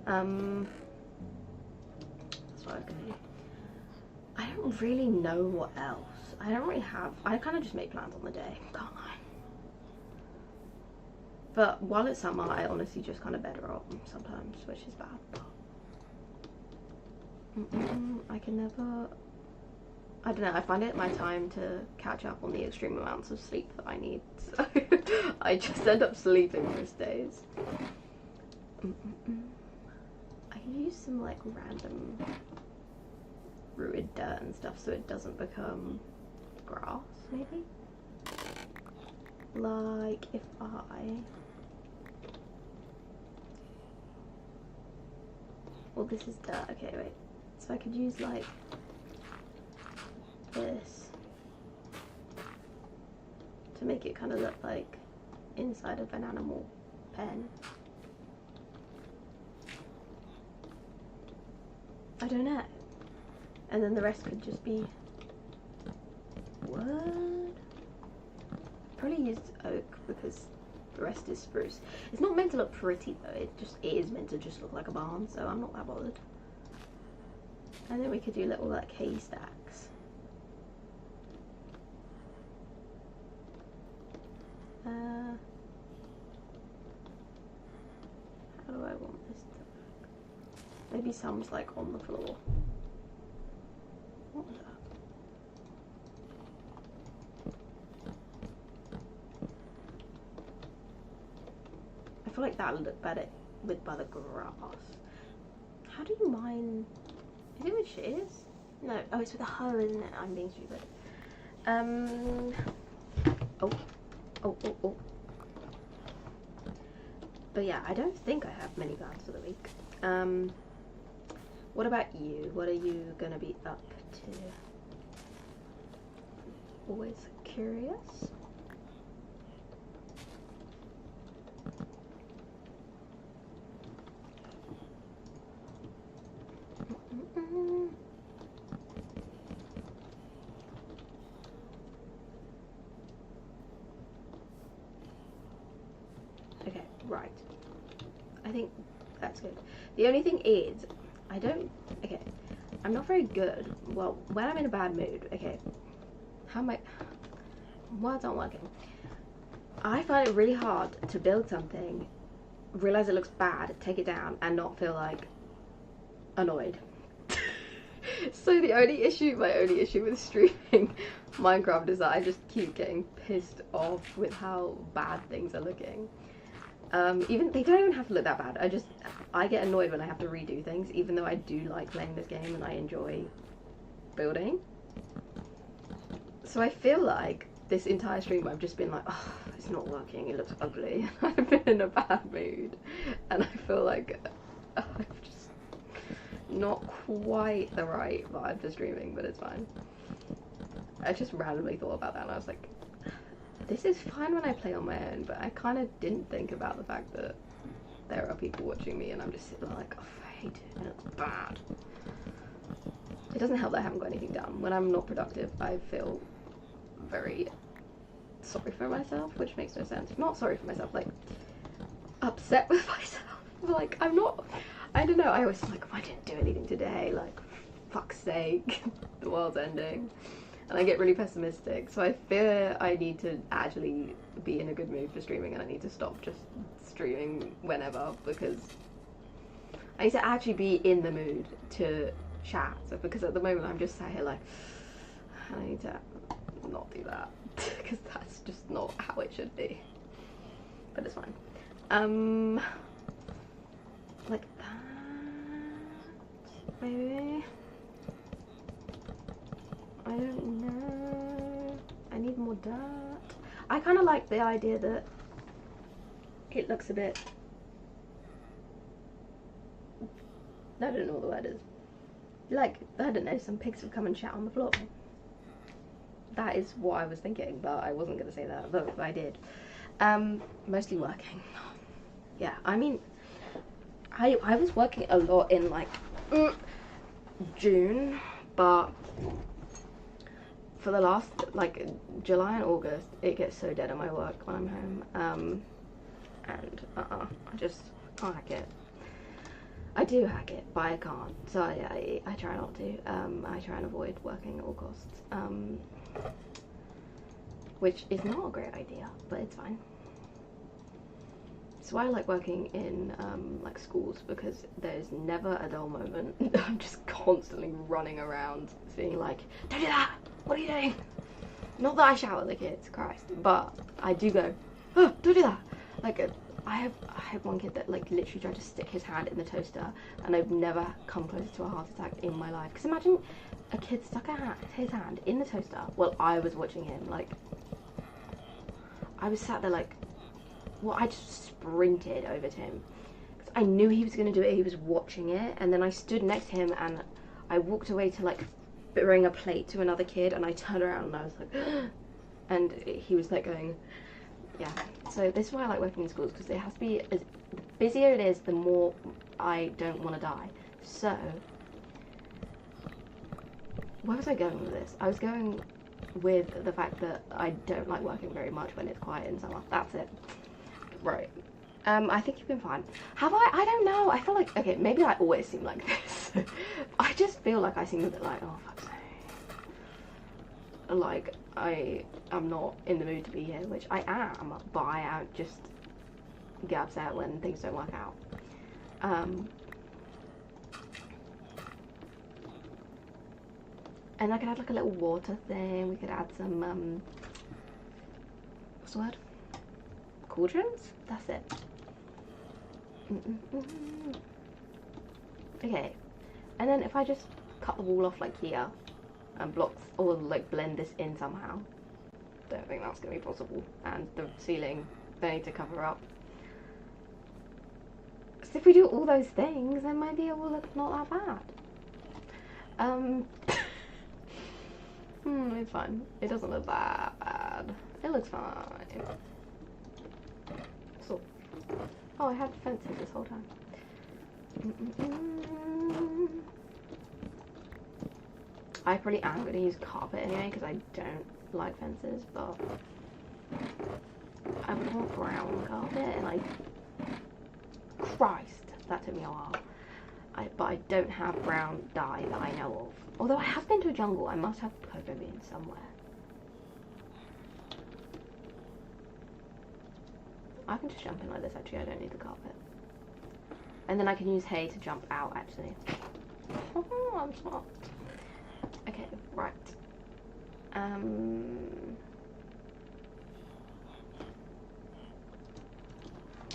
That's what I'm gonna do. I don't really know what else. I don't really have. I kind of just make plans on the day, can't I? But while it's summer, I honestly just kind of bed roll sometimes, which is bad. I can never. I don't know. I find it my time to catch up on the extreme amounts of sleep that I need. So I just end up sleeping most days. I can use some like random rooted dirt and stuff so it doesn't become grass, maybe? Like if well, this is dirt. Okay, wait. So I could use like this to make it kind of look like inside of an animal pen. I don't know. And then the rest could just be wood. Probably used oak because the rest is spruce. It's not meant to look pretty though, it is meant to just look like a barn, so I'm not that bothered. And then we could do little like hay stacks. How do I want this to look? Maybe some's like on the floor. What was that? I feel like that would look better by the grass. How do you mine? Is it with shears? No, oh, it's with a hoe, isn't it? I'm being stupid. Oh. But yeah, I don't think I have many plans for the week. What about you? What are you gonna be up to? Always curious. Okay, right. I think that's good. The only thing is, okay, I'm not very good. Well, when I'm in a bad mood, okay, words aren't working. I find it really hard to build something, realize it looks bad, take it down, and not feel like annoyed. So my only issue with streaming Minecraft is that I just keep getting pissed off with how bad things are looking. Even they don't even have to look that bad. I get annoyed when I have to redo things, even though I do like playing this game and I enjoy building. So I feel like this entire stream I've just been like, oh, it's not working, it looks ugly. I've been in a bad mood, and I feel like I've just not quite the right vibe for streaming, but it's fine. I just randomly thought about that and I was like, this is fine when I play on my own, but I kind of didn't think about the fact that there are people watching me and I'm just sitting like, oh, I hate it and it's bad. It doesn't help that I haven't got anything done. When I'm not productive, I feel very sorry for myself, which makes no sense. Not sorry for myself, like upset with myself. Like I don't know, I always feel like if I didn't do anything today, like fuck's sake, the world's ending. And I get really pessimistic, so I fear I need to actually be in a good mood for streaming and I need to stop just streaming whenever, because I need to actually be in the mood to chat, because at the moment I'm just sat here like, I need to not do that, because that's just not how it should be, but it's fine. Like that, maybe? I don't know. I need more dirt. I kind of like the idea that it looks a bit... I don't know what the word is. Like, I don't know, some pigs have come and shat on the floor. That is what I was thinking, but I wasn't going to say that, but I did. Mostly working. Yeah, I mean, I was working a lot in, like, June, but for the last, like, July and August, it gets so dead at my work when I'm home, and I just can't hack it. I do hack it, but I can't, so I try not to. I try and avoid working at all costs, which is not a great idea, but it's fine. So I like working in like schools, because there's never a dull moment. I'm just constantly running around being like, don't do that, what are you doing? Not that I shout at the kids, Christ, but I do go, oh, don't do that. Like, I have one kid that like literally tried to stick his hand in the toaster, and I've never come closer to a heart attack in my life. Because imagine a kid stuck his hand in the toaster while I was watching him. Like, I was sat there like, well, I just sprinted over to him because I knew he was going to do it. He was watching it, and then I stood next to him and I walked away to like bring a plate to another kid, and I turned around and I was like and he was like going, yeah. So this is why I like working in schools, because it has to be, as the busier it is, the more I don't want to die. So where was I going with this? I was going with the fact that I don't like working very much when it's quiet in summer. That's it. Right. I think you've been fine. Have I? I don't know. I feel like, okay, maybe I always seem like this. I just feel like I seem a bit like, oh, fuck's sake. Like, I'm not in the mood to be here, which I am, but I just get upset when things don't work out. And I could add like a little water thing. We could add some, what's the word? Cauldrons? That's it. Okay. And then if I just cut the wall off like here and blocks, or like blend this in somehow. Don't think that's going to be possible. And the ceiling, they need to cover up. So if we do all those things, then maybe it will look not that bad. It's fine. It doesn't look that bad. It looks fine. So, oh, I had fences this whole time. I probably am going to use carpet anyway because I don't like fences, but I would want brown carpet, and Christ, that took me a while. But I don't have brown dye that I know of. Although I have been to a jungle, I must have cocoa beans somewhere. I can just jump in like this, actually, I don't need the carpet. And then I can use hay to jump out, actually. Oh, I'm smart. Okay, right.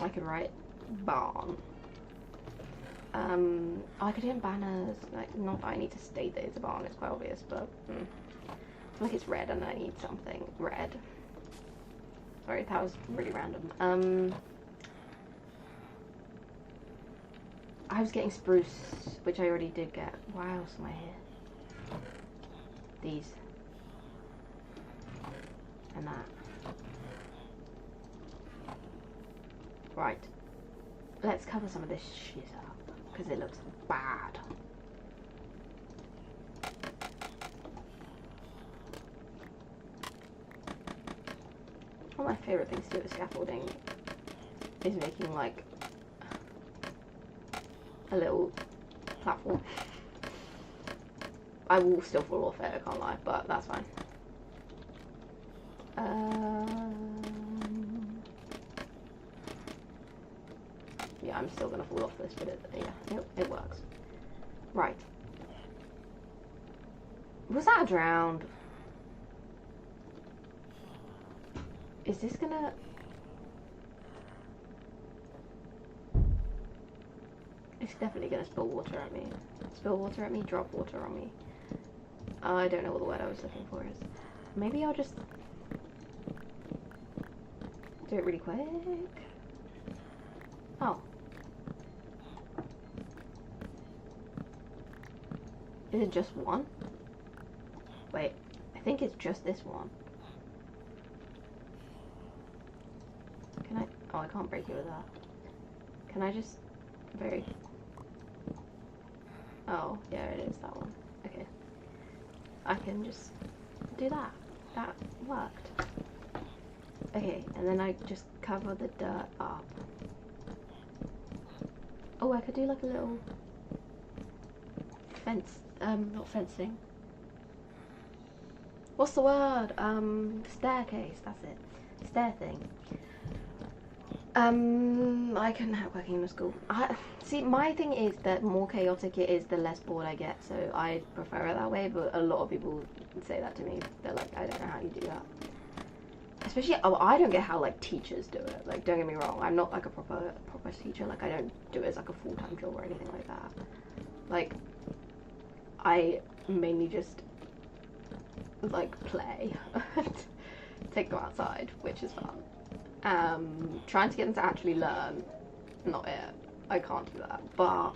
I could write barn. I could hit banners, like, not that I need to state that it's a barn, it's quite obvious, but I feel like it's red and I need something red. Sorry, that was really random. I was getting spruce, which I already did get. Why else am I here? These. And that. Right. Let's cover some of this shit up, because it looks bad. One of my favourite things to do with scaffolding is making like a little platform. I will still fall off it, I can't lie, but that's fine. Yeah, I'm still gonna fall off this, but it works. Right. Was that a drowned? Is this gonna... It's definitely gonna spill water at me. Spill water at me, drop water on me. I don't know what the word I was looking for is. Maybe I'll just do it really quick. Oh. Is it just one? Wait, I think it's just this one. Can I? Oh, I can't break it with that. Can I just very... Oh, yeah, it is that one. Okay. I can just do that. That worked. Okay, and then I just cover the dirt up. Oh, I could do like a little fence. Not fencing. What's the word? Staircase, that's it. Stair thing. I couldn't help working in a school. See, my thing is that more chaotic it is, the less bored I get, so I prefer it that way, but a lot of people say that to me. They're like, I don't know how you do that. Especially, I don't get how, like, teachers do it. Like, don't get me wrong, I'm not, like, a proper teacher. Like, I don't do it as, like, a full-time job or anything like that. Like, I mainly just, like, play. Take them outside, which is fun. Trying to get them to actually learn, not it. I can't do that. But,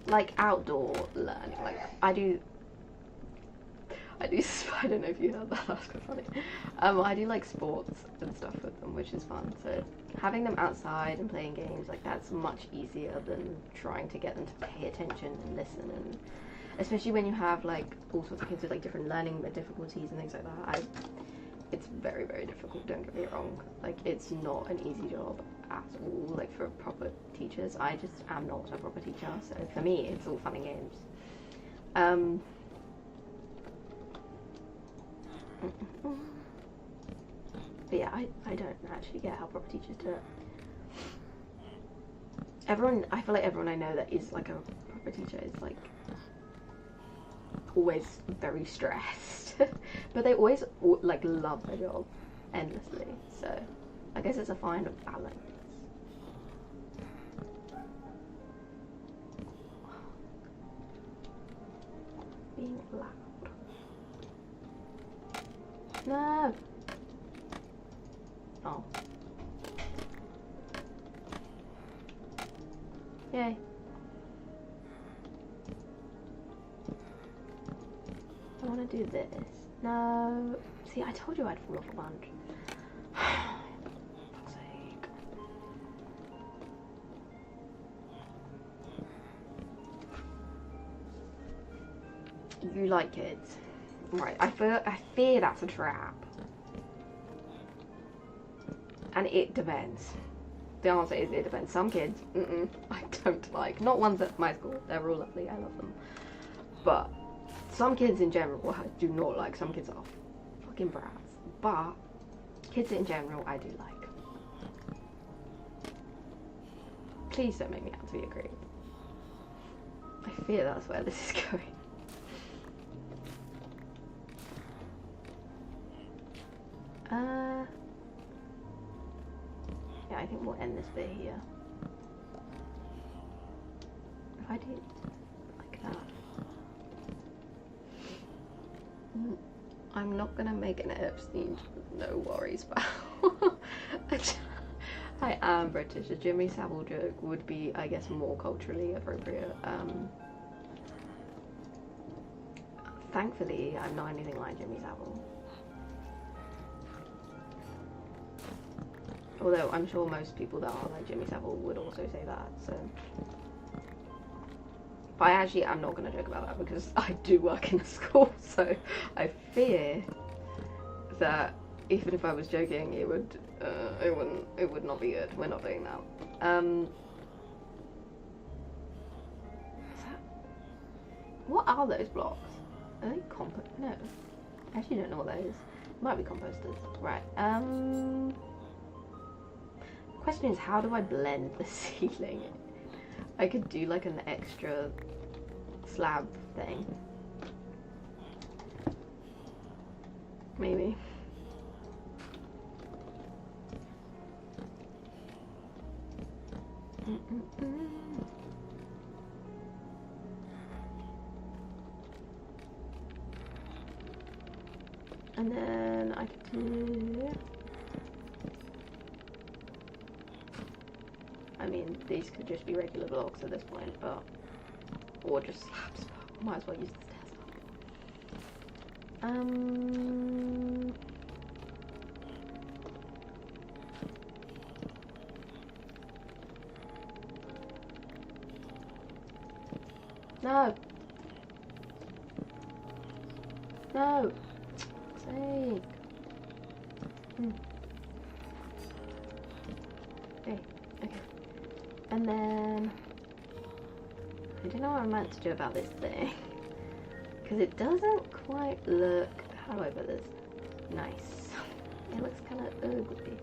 like, outdoor learning, like, I do, I don't know if you heard that, that's quite funny. I do, like, sports and stuff with them, which is fun. So, having them outside and playing games, like, that's much easier than trying to get them to pay attention and listen, and especially when you have, like, all sorts of kids with, like, different learning difficulties and things like that. It's very, very difficult, don't get me wrong. Like, it's not an easy job at all, like, for proper teachers. I just am not a proper teacher, so for me, it's all fun and games. But yeah, I don't actually get how proper teachers do it. I feel like everyone I know that is, like, a proper teacher is, like, always very stressed. But they always, like, love their job endlessly, so I guess it's a fine balance. being loud. No! Oh. Yay. I want to do this. No. See, I told you I'd fall off a bunch. Fuck's sake. You like kids. Right, I fear that's a trap. And it depends. The answer is it depends. Some kids, I don't like. Not ones at my school. They're all lovely. I love them. But some kids in general I do not like. Some kids are fucking brats. But kids in general I do like. Please don't make me out to be a creep. I fear that's where this is going. Yeah, I think we'll end this bit here. If I do like that. I'm not gonna make an Epstein, no worries, pal. I am British. A Jimmy Savile joke would be, I guess, more culturally appropriate. Thankfully, I'm not anything like Jimmy Savile. Although I'm sure most people that are like Jimmy Savile would also say that, so. But I'm not going to joke about that because I do work in a school, so I fear that even if I was joking, it would not be good. We're not doing that. What are those blocks? Are they compost? No, I actually don't know what that is. Might be composters. Right. Question is, how do I blend the ceiling? I could do like an extra slab thing. Maybe. And then I could do... I mean, these could just be regular blocks at this point, but... Or just slabs. Might as well use the stairs. No! No! Sake! Okay, okay. And then... I don't know what I'm meant to do about this thing. Because it doesn't quite look... How do I put this? Nice. It looks kind of ugly.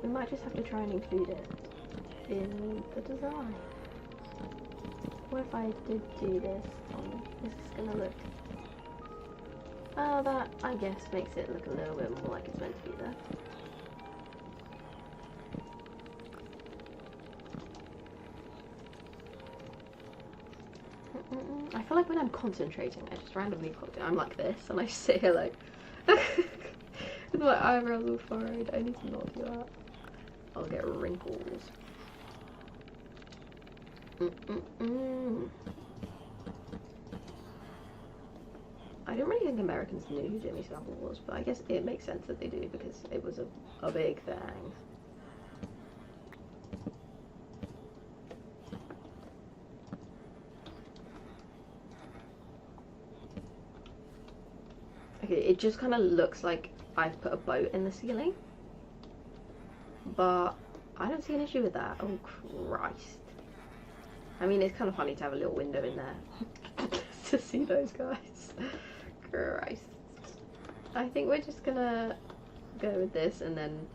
We might just have to try and include it in the design. What if I did do this? This is gonna look... Oh, that, I guess, makes it look a little bit more like it's meant to be there. I feel like when I'm concentrating, I just randomly I'm like this, and I sit here like with my eyebrows all furrowed. I need to not do that. I'll get wrinkles. I don't really think Americans knew who Jimmy Savile was, but I guess it makes sense that they do because it was a big thing. Okay, it just kind of looks like I've put a boat in the ceiling, but I don't see an issue with that. Oh Christ. I mean, it's kind of funny to have a little window in there to see those guys. Christ. I think we're just gonna go with this and then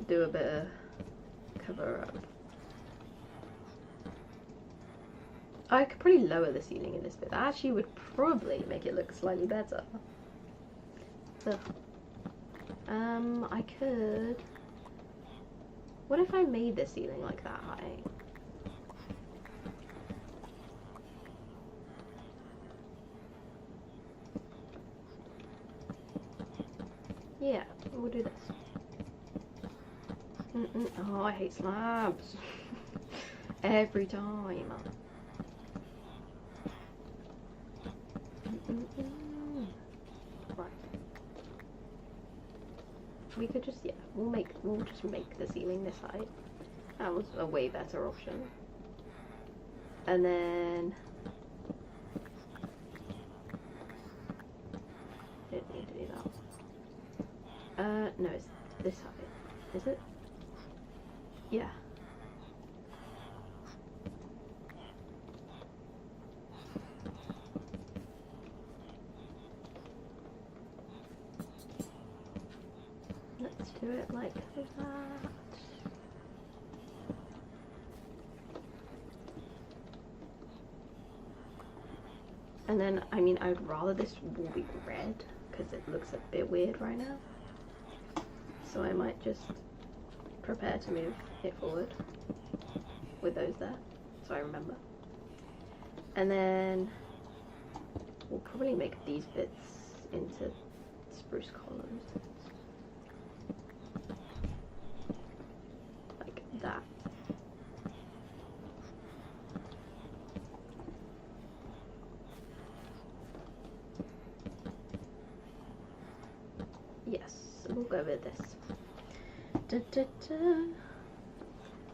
do a bit of cover up. I could probably lower the ceiling in this bit. That actually would probably make it look slightly better. Ugh. I could... What if I made the ceiling like that high? Yeah, we'll do this. Oh, I hate slabs. Every time. Right. We could just, yeah, we'll just make the ceiling this height. That was a way better option. And then didn't need to do that. No, it's this height. Is it? Yeah. Let's do it like that. And then, I mean, I would rather this wall be red because it looks a bit weird right now. So I might just prepare to move it forward with those there, so I remember. And then we'll probably make these bits into spruce columns. Like that. Yes, we'll go with this. Da, da, da.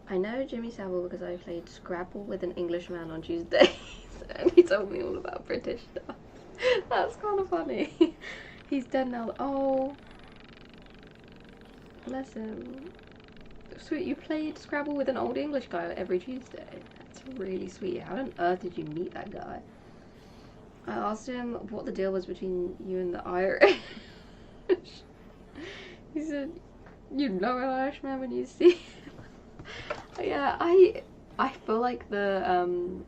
I know Jimmy Savile because I played Scrabble with an Englishman on Tuesdays and he told me all about British stuff. That's kind of funny. He's dead now. Oh, bless him. Sweet, you played Scrabble with an old English guy every Tuesday. That's really sweet. How on earth did you meet that guy? I asked him what the deal was between you and the Irish. He said, you know an Irishman when you see him. Yeah, I feel like the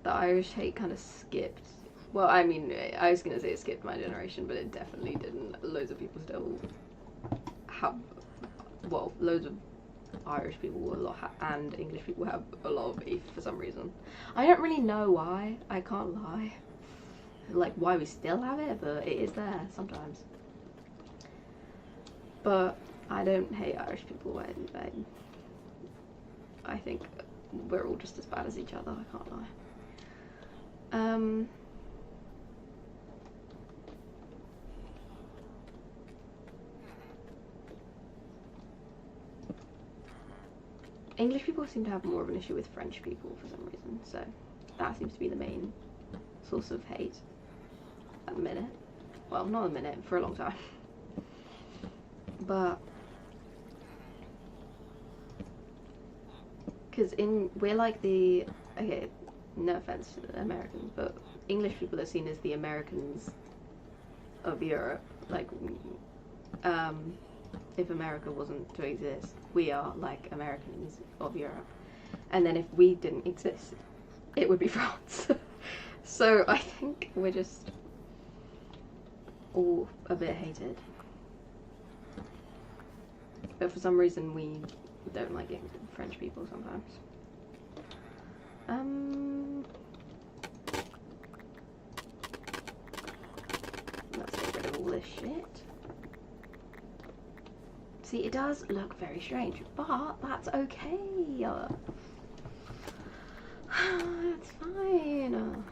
Irish hate kind of skipped. Well, I mean, I was gonna say it skipped my generation, but it definitely didn't. Loads of people still have, well, loads of Irish people and English people have a lot of beef for some reason. I don't really know why. I can't lie. Like why we still have it, but it is there sometimes. But I don't hate Irish people. I think we're all just as bad as each other. I can't lie. English people seem to have more of an issue with French people for some reason, so that seems to be the main source of hate at the minute. Well, not a minute, for a long time. But because we're like the, okay, no offense to the Americans, but English people are seen as the Americans of Europe. Like, if America wasn't to exist, we are like Americans of Europe. And then if we didn't exist, it would be France. So I think we're just all a bit hated. But for some reason we don't like French people sometimes. Let's get rid of all this shit. See, it does look very strange, but that's okay. It's fine.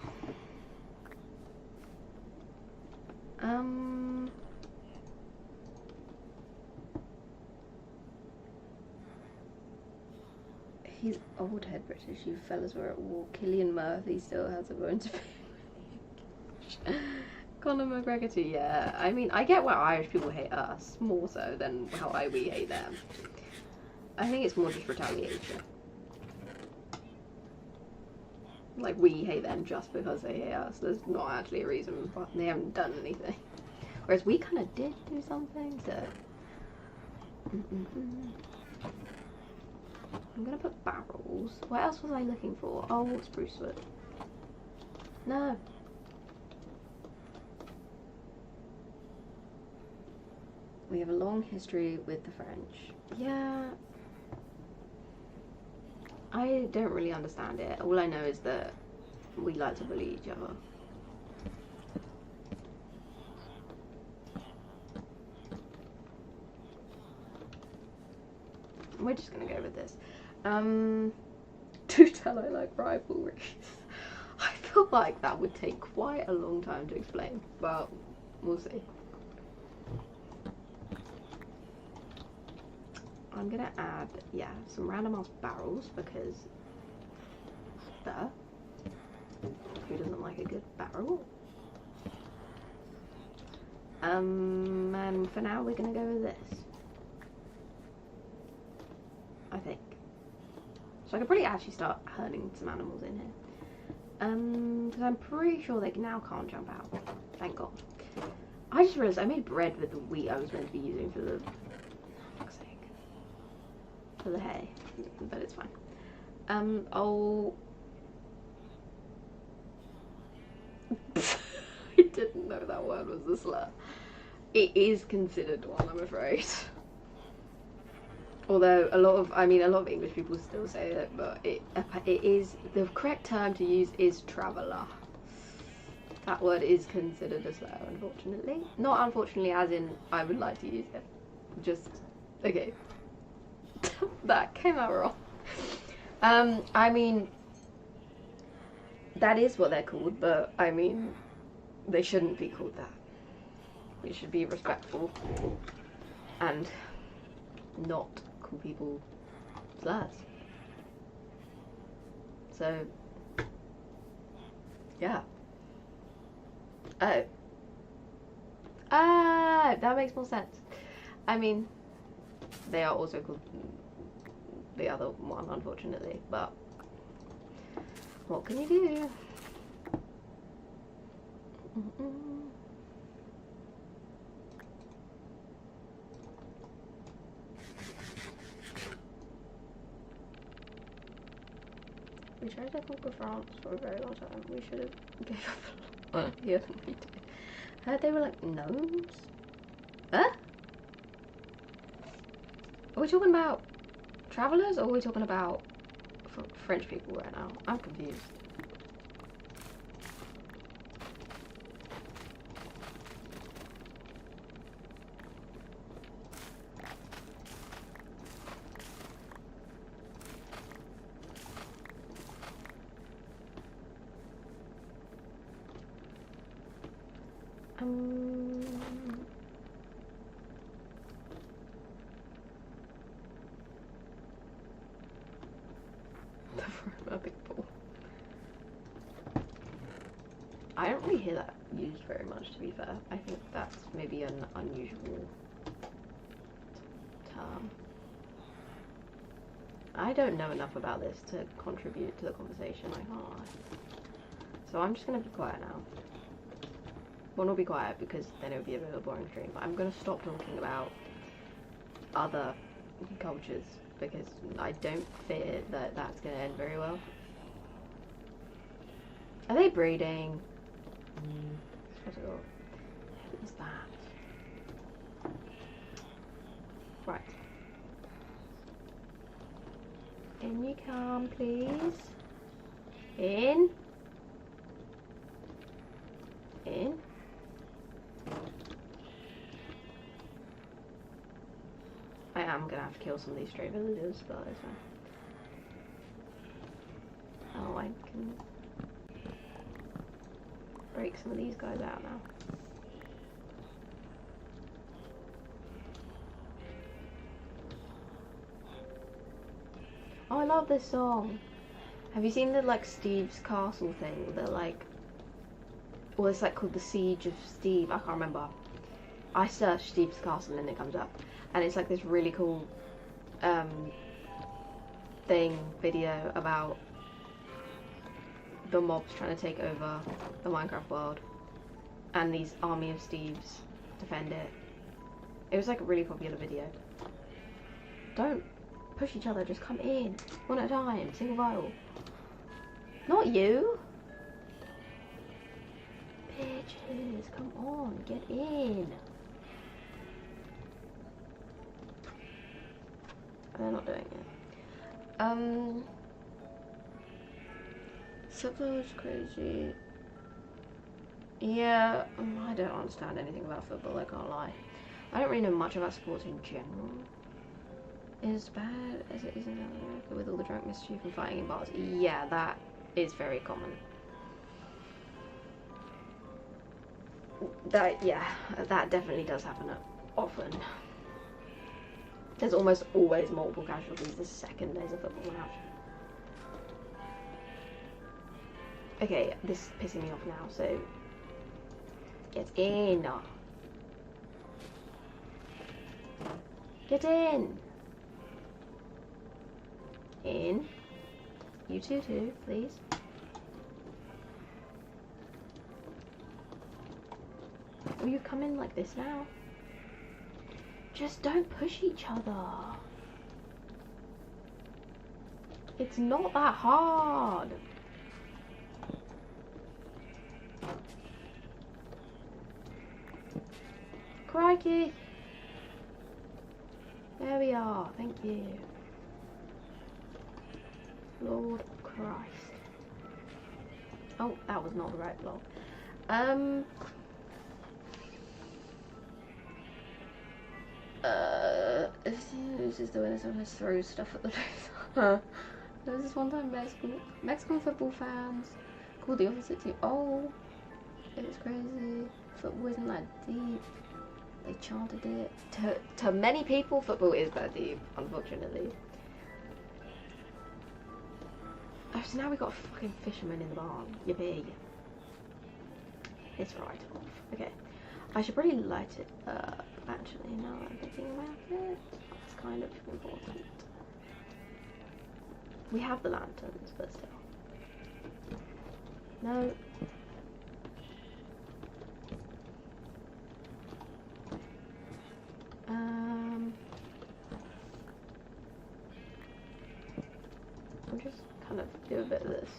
He's old head British, you fellas were at war. Cillian Murphy still has a bone to pick. Conor McGregor too, yeah. I mean, I get why Irish people hate us, more so than how we hate them. I think it's more just retaliation. Like, we hate them just because they hate us. There's not actually a reason, but they haven't done anything. Whereas we kind of did do something, so... I'm gonna put barrels. What else was I looking for? Oh, spruce wood. No. We have a long history with the French. Yeah. I don't really understand it. All I know is that we like to bully each other. We're just gonna go with this. To tell I like rivalries. I feel like that would take quite a long time to explain, but we'll see. I'm gonna add, yeah, some random ass barrels because who doesn't like a good barrel? And for now we're gonna go with this, I think. So I could probably actually start herding some animals in here. Because I'm pretty sure they now can't jump out. Thank God. I just realised I made bread with the wheat I was meant to be using for the, fuck's sake, for the hay, but it's fine. Oh, I didn't know that word was a slur. It is considered one, I'm afraid. Although a lot of English people still say it, but it is, the correct term to use is traveller. That word is considered a slur, unfortunately. Not unfortunately as in I would like to use it. Just, okay. That came out wrong. I mean, that is what they're called, but I mean, they shouldn't be called that. We should be respectful and not call people slurs. So, yeah. Oh. Ah, that makes more sense. I mean, they are also called the other one, unfortunately, but what can you do? We tried to conquer France for a very long time. We should have given up a lot earlier than we did. I heard they were like gnomes. Huh? Are we talking about travellers or are we talking about French people right now? I'm confused. The people. I don't really hear that used very much, to be fair. I think that's maybe an unusual term. I don't know enough about this to contribute to the conversation, I can't lie. So I'm just gonna be quiet now. Well, not be quiet because then it would be a bit of a boring stream, but I'm gonna stop talking about other cultures because I don't fear that that's gonna end very well. Are they breeding? What is that? Right. In you come, please. In. In. I am gonna have to kill some of these stray villagers, but it's fine. Oh, I can break some of these guys out now. Oh, I love this song. Have you seen the like Steve's Castle thing? The like, well, it's like called the Siege of Steve. I can't remember. I searched Steve's Castle and it comes up, and it's like this really cool video about the mobs trying to take over the Minecraft world, and these army of Steves defend it. It was like a really popular video. Don't push each other, just come in. One at a time, single file. Not you! Bitches, come on, get in. They're not doing it. Football is crazy. Yeah, I don't understand anything about football, I can't lie. I don't really know much about sports in general. As bad as it is in South America with all the drunk mischief and fighting in bars. Yeah, that is very common. That definitely does happen often. There's almost always multiple casualties the second there's a football match. Okay, this is pissing me off now, so get in. Get in. In. You two too, please. Will you come in like this now? Just don't push each other. It's not that hard. Crikey. There we are, thank you. Lord Christ. Oh, that was not the right block. This is the way someone throws stuff at the place. There was this one time Mexican football fans called the opposite team. Oh, it was crazy. Football isn't that deep. They chanted it. To many people, football is that deep, unfortunately. Oh, so now we got a fucking fisherman in the barn. Yippee. It's right off. Okay. I should probably light it up, actually, now that I'm thinking about it. It's kind of important. We have the lanterns, but still. No. I'll just kind of do a bit of this.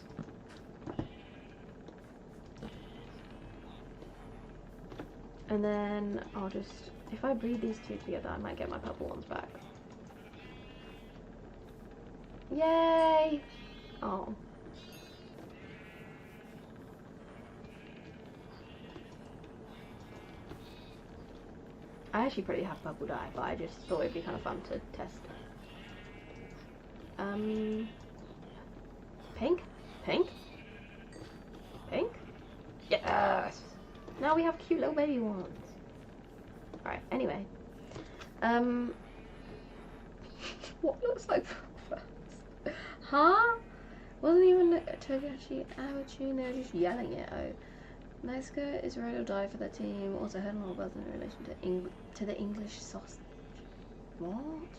And then I'll just, if I breed these two together, I might get my purple ones back. Yay! Oh. I actually pretty have purple dye, but I just thought it'd be kind of fun to test. Pink? Pink? Pink? Yes! Now we have cute little baby ones. Right, anyway. What looks like first? Huh? Wasn't even Togashi Awachune, they were just yelling it. Oh. Mexico is ride or die for their team. Also heard a lot about in relation to the English sausage. What?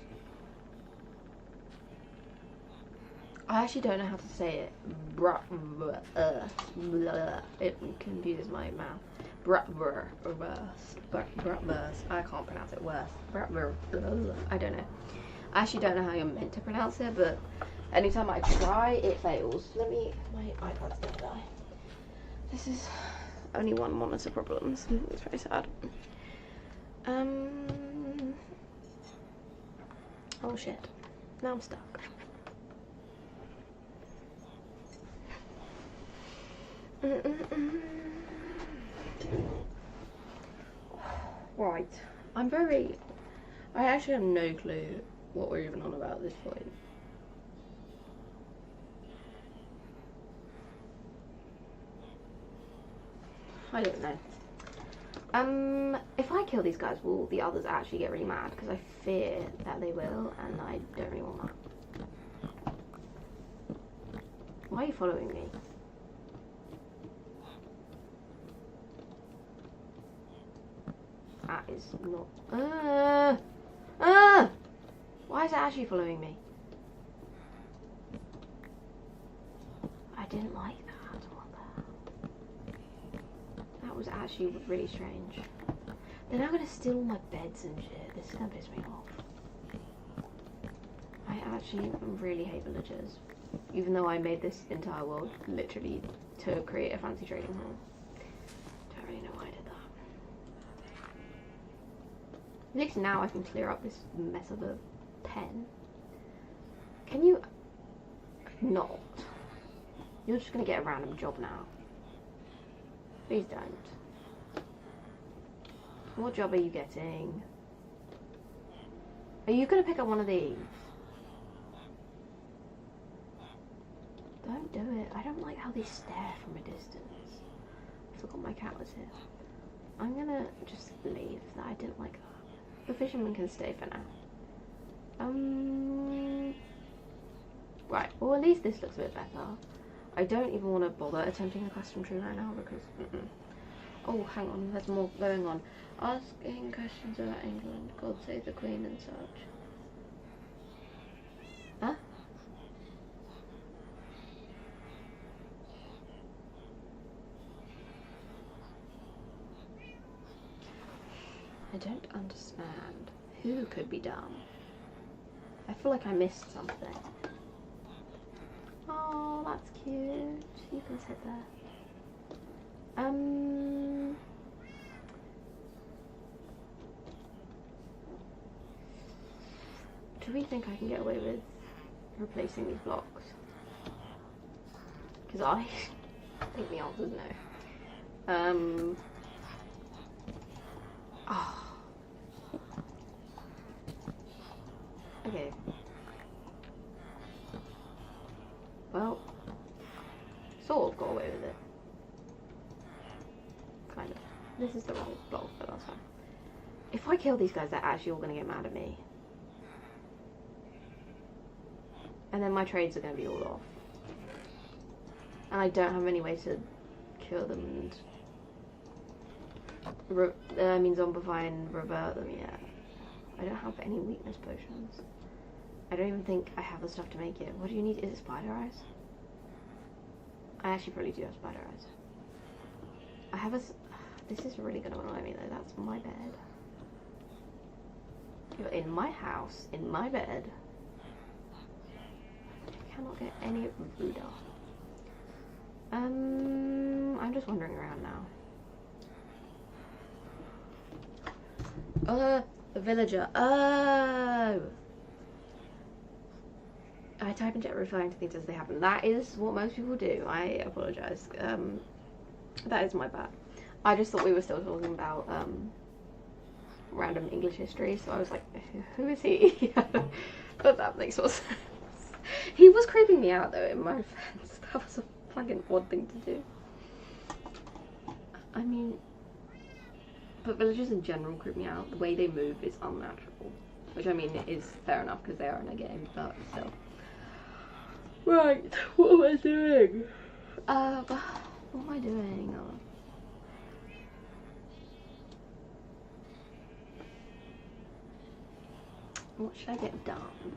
I actually don't know how to say it. It confuses my mouth. I can't pronounce it. Worse. I don't know. I actually don't know how you're meant to pronounce it, but anytime I try, it fails. Let me. My iPad's gonna die. This is only one monitor problems. It's very sad. Oh shit. Now I'm stuck. Right. I actually have no clue what we're even on about at this point. I don't know. If I kill these guys, will the others actually get really mad? Because I fear that they will, and I don't really want that. Why are you following me? That is not... Why is it actually following me? I didn't like that. What the hell? That was actually really strange. They're now gonna steal my beds and shit. This is gonna piss me off. I actually really hate villagers. Even though I made this entire world literally to create a fancy trading hall. Don't really know why I did that. At least now I can clear up this mess of a pen. Can you not? You're just gonna get a random job now. Please don't. What job are you getting? Are you gonna pick up one of these? Don't do it. I don't like how they stare from a distance. I forgot my cat was here. I'm gonna just leave. That I didn't like that. The fisherman can stay for now. Right. Well, at least this looks a bit better. I don't even want to bother attempting a custom tree right now because. Oh, hang on. There's more going on. Asking questions about England. God save the Queen and such. Huh? I don't understand. Who could be dumb? I feel like I missed something. Oh, that's cute. You can sit there. Do we think I can get away with replacing these blocks? Because I think the answer is no. Oh. Okay. Well, sort of got away with it. Kind of. This is the wrong block, but that's fine. If I kill these guys, they're actually all going to get mad at me. And then my trades are going to be all off. And I don't have any way to kill them and zombify and revert them yet. I don't have any weakness potions. I don't even think I have the stuff to make it. What do you need? Is it spider eyes? I actually probably do have spider eyes. I have a... This is really going to annoy me though. That's my bed. You're in my house, in my bed. I cannot get any ruder. I'm just wandering around now. A villager. Oh! I type in chat referring to things as they happen. That is what most people do. I apologise. That is my bad. I just thought we were still talking about random English history, so I was like, who is he? But that makes more sense. He was creeping me out though, in my defense. That was a fucking odd thing to do. I mean, but villagers in general creep me out. The way they move is unnatural. Which I mean, it is fair enough because they are in a game, but still. Right, what am I doing? What am I doing? What should I get done?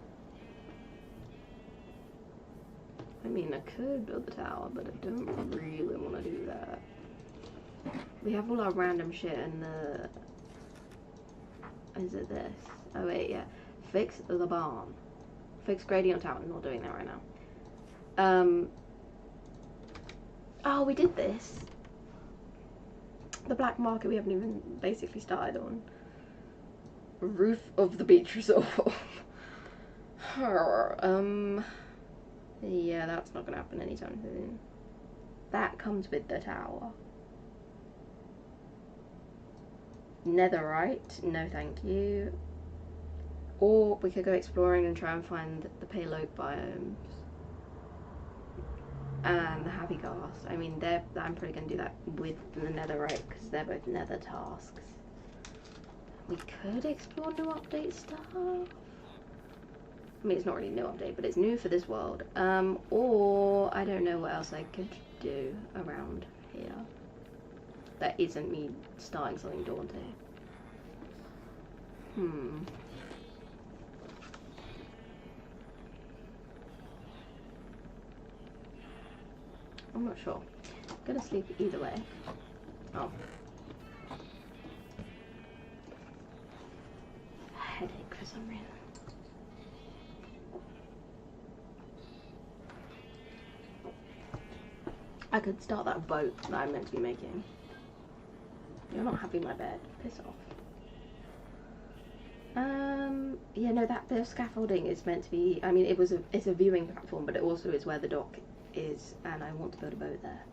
I mean, I could build the tower, but I don't really want to do that. We have all our random shit in the... Is it this? Oh wait, yeah. Fix the barn. Fix gradient tower. I'm not doing that right now. Oh, we did this. The black market we haven't even basically started on. Roof of the beach resort. Yeah, that's not gonna happen anytime soon. That comes with the tower. Netherite, no thank you. Or we could go exploring and try and find the Paleoke biomes. And the Happy Ghast. I mean, I'm probably going to do that with the Netherite because they're both nether tasks. We could explore new update stuff. I mean, it's not really new update, but it's new for this world. Or I don't know what else I could do around here. That isn't me starting something daunting. I'm not sure. I'm gonna sleep either way. Oh. Headache for some reason. I could start that boat that I'm meant to be making. You're not happy in my bed. Piss off. Yeah, no, that bit of scaffolding is meant to be, I mean, it's a viewing platform, but it also is where the dock is, and I want to build a boat there.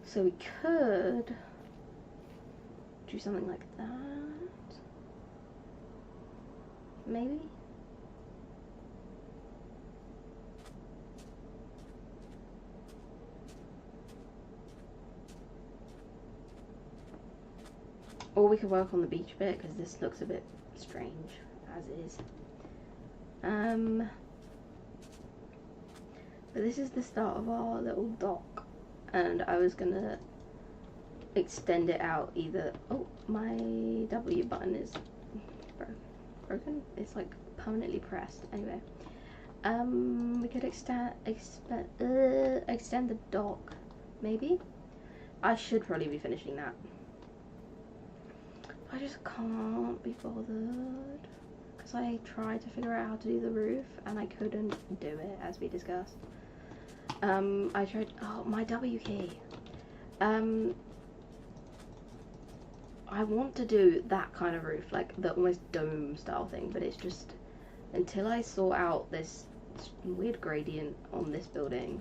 So we could do something like that, maybe? Or we could work on the beach bit, because this looks a bit strange as is. But this is the start of our little dock, and I was gonna extend it out either. Oh, my W button is broken. It's like permanently pressed. Anyway, we could extend the dock, maybe. I should probably be finishing that. I just can't be bothered because I tried to figure out how to do the roof and I couldn't do it, as we discussed. I tried. Oh, my W key. I want to do that kind of roof, like the almost dome style thing, but it's just until I sort out this weird gradient on this building,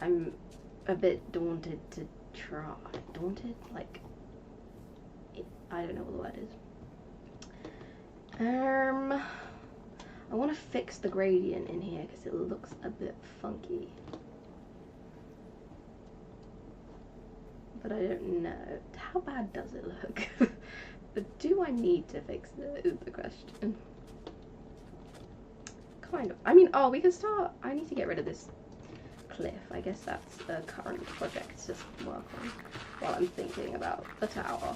I'm a bit daunted to try. Daunted? Like, I don't know what the word is. I want to fix the gradient in here because it looks a bit funky. But I don't know. How bad does it look? But do I need to fix it is the question. Kind of. I mean, oh, we could start. I need to get rid of this cliff. I guess that's a current project to work on while I'm thinking about the tower.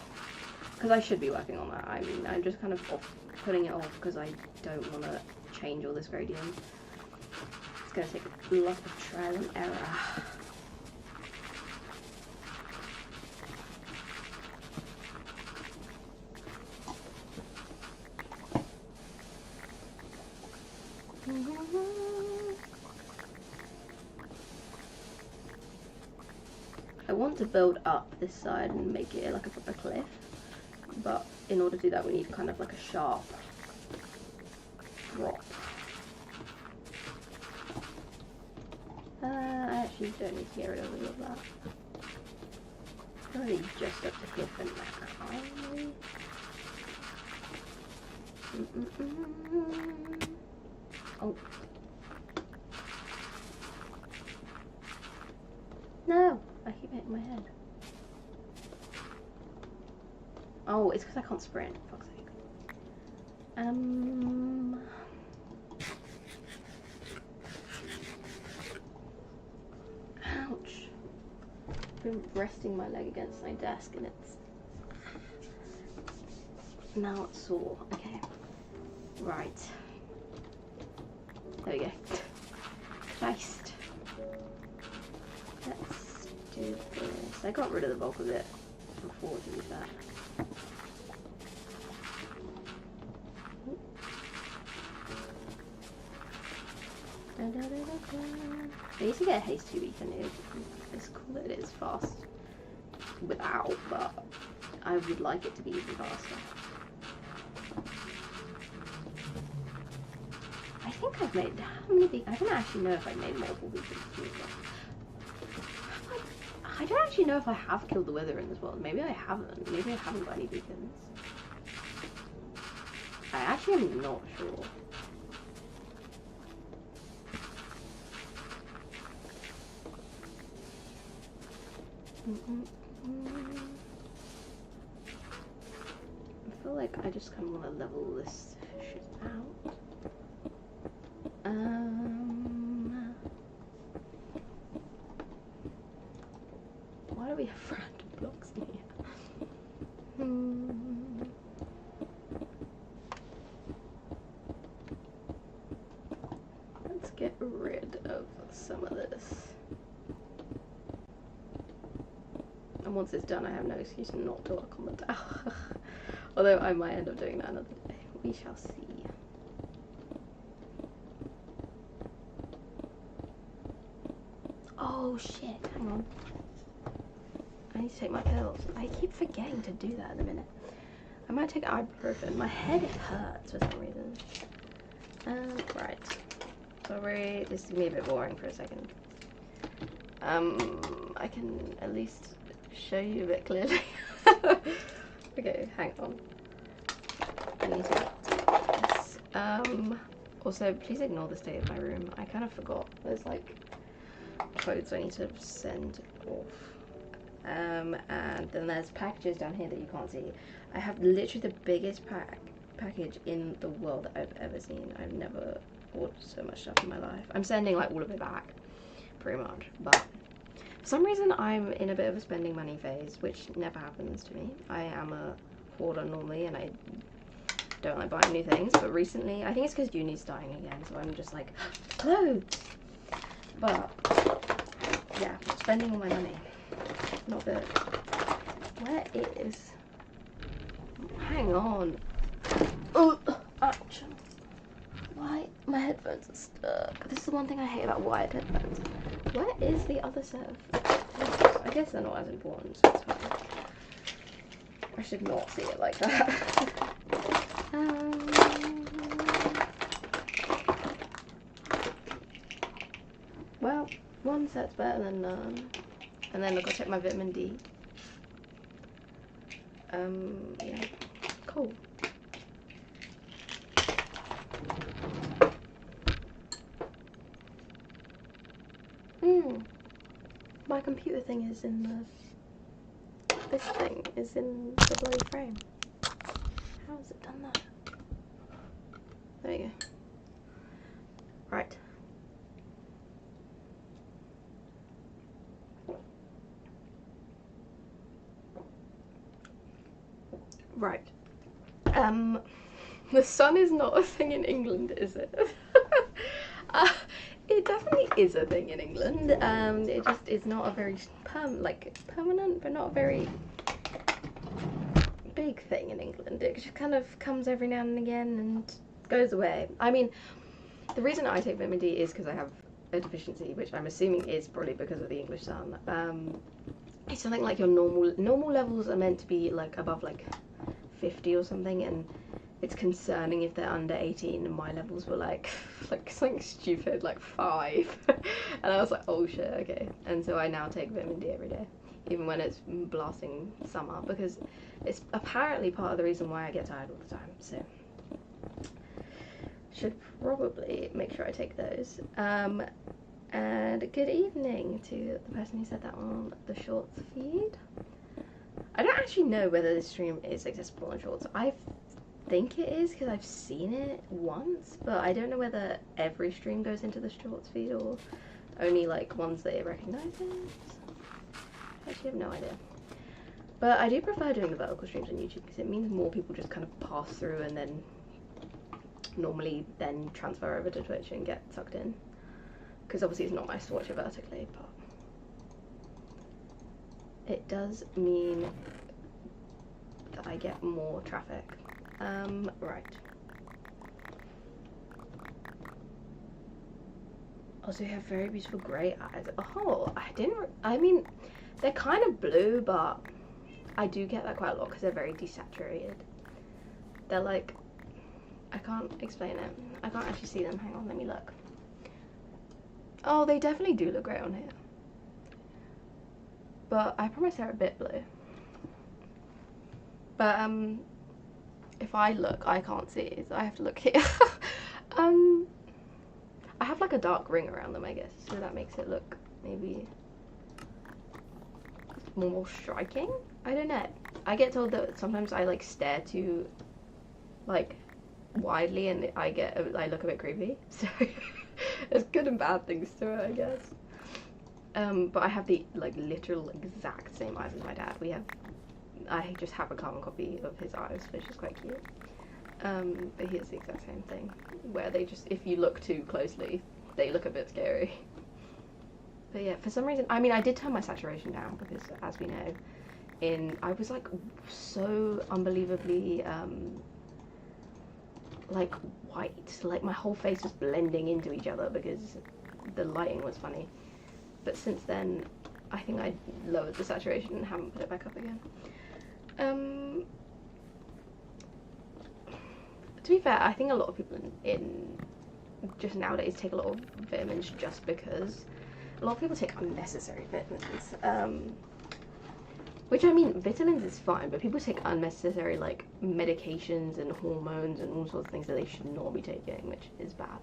Because I should be working on that. I mean, I'm just kind of putting it off because I don't want to change all this gradient. It's going to take a lot of trial and error. I want to build up this side and make it like a proper cliff, but in order to do that we need kind of like a sharp drop. I actually don't need to get rid of all of that. I'm really just up the cliff and Oh. No! I keep hitting my head. Oh, it's because I can't sprint, for fuck's sake. Ouch. I've been resting my leg against my desk and it's... now it's sore. Okay. Right. There we go. Christ. Let's do this. I got rid of the bulk of it before, to be fair. I need to get a haste 2 beacon. It's cool that it is fast without, but I would like it to be even faster. I think I've made how many beacons? I don't actually know if I've made multiple beacons. I don't actually know if I have killed the Wither in this world. Maybe I haven't. Maybe I haven't got any beacons. I actually am not sure. I feel like I just kind of want to level this shit out. Why do we have random blocks in here? Let's get rid of some of this. And once it's done, I have no excuse not to work on the tower. Although I might end up doing that another day. We shall see. Oh shit, hang on. I need to take my pills. I keep forgetting to do that in a minute. I might take ibuprofen. My head hurts for some reason. Right. Sorry, this is gonna be a bit boring for a second. I can at least show you a bit clearly. Okay, hang on. I need to do this. Also, please ignore the state of my room. I kind of forgot. There's like clothes I need to send off. And then there's packages down here that you can't see. I have literally the biggest package in the world that I've ever seen. I've never ordered so much stuff in my life. I'm sending like all of it back, pretty much. But for some reason I'm in a bit of a spending money phase, which never happens to me. I am a hoarder normally, and I don't like buying new things. But recently, I think it's because uni's starting again, so I'm just like, clothes. But yeah, spending all my money. Not good. Where is? Hang on. Oh, ouch. Why? My headphones are stuck. This is the one thing I hate about wired headphones. Where is the other set of? I guess they're not as important, so it's fine. I should not see it like that. Well, one set's better than none. And then I've got to check my vitamin D. Yeah. Cool. My computer thing is in the... This thing is in the bloody frame. How has it done that? There you go. Right. Right. The sun is not a thing in England, is it? It definitely is a thing in England. It just is not a very permanent, but not a very big thing in England. It just kind of comes every now and again and goes away. I mean, the reason I take vitamin D is because I have a deficiency, which I'm assuming is probably because of the English sun. It's something like your normal levels are meant to be like above like 50 or something, and it's concerning if they're under 18, and my levels were like something stupid, like 5. And I was like, oh shit, okay. And so I now take vitamin D every day, even when it's blasting summer, because it's apparently part of the reason why I get tired all the time. So should probably make sure I take those. And good evening to the person who said that on the Shorts feed. I don't actually know whether this stream is accessible on Shorts. I think it is because I've seen it once, but I don't know whether every stream goes into the Shorts feed or only like ones that it recognises. I actually have no idea. But I do prefer doing the vertical streams on YouTube because it means more people just kind of pass through and then normally then transfer over to Twitch and get sucked in. Because obviously it's not nice to watch it vertically, but it does mean that I get more traffic. Right. Also, you have very beautiful grey eyes. Oh, I mean, they're kind of blue, but I do get that quite a lot because they're very desaturated. They're like, I can't explain it. I can't actually see them. Hang on, let me look. Oh, they definitely do look great on here. But I promise they're a bit blue. But, if I look, I can't see it, so I have to look here. I have like a dark ring around them, I guess, so that makes it look maybe more striking? I don't know. I get told that sometimes I like stare too like widely and I look a bit creepy, so there's good and bad things to it, I guess. But I have the like literal exact same eyes as my dad. I just have a carbon copy of his eyes, which is quite cute. But he has the exact same thing, where they just, if you look too closely, they look a bit scary. But yeah, for some reason, I mean, I did turn my saturation down because, as we know, I was like so unbelievably like white, like my whole face was blending into each other because the lighting was funny. But since then, I think I lowered the saturation and haven't put it back up again. To be fair, I think a lot of people in just nowadays take a lot of vitamins just because a lot of people take unnecessary vitamins. Which, I mean, vitamins is fine, but people take unnecessary, like, medications and hormones and all sorts of things that they should not be taking, which is bad.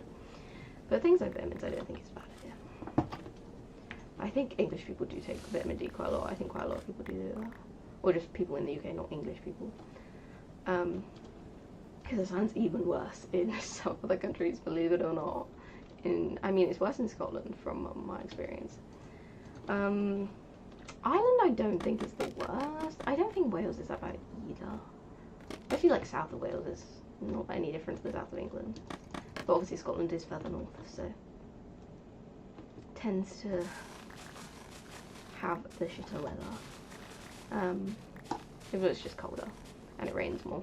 But things like vitamins, I don't think is a bad idea. I think English people do take vitamin D quite a lot. I think quite a lot of people do that. Or just people in the UK, not English people. Because it sounds even worse in some other countries, believe it or not. I mean, it's worse in Scotland from my experience. Ireland I don't think is the worst. I don't think Wales is that bad either. I feel like south of Wales is not any different to the south of England. But obviously Scotland is further north, so tends to have the shitter weather. If it's just colder and it rains more.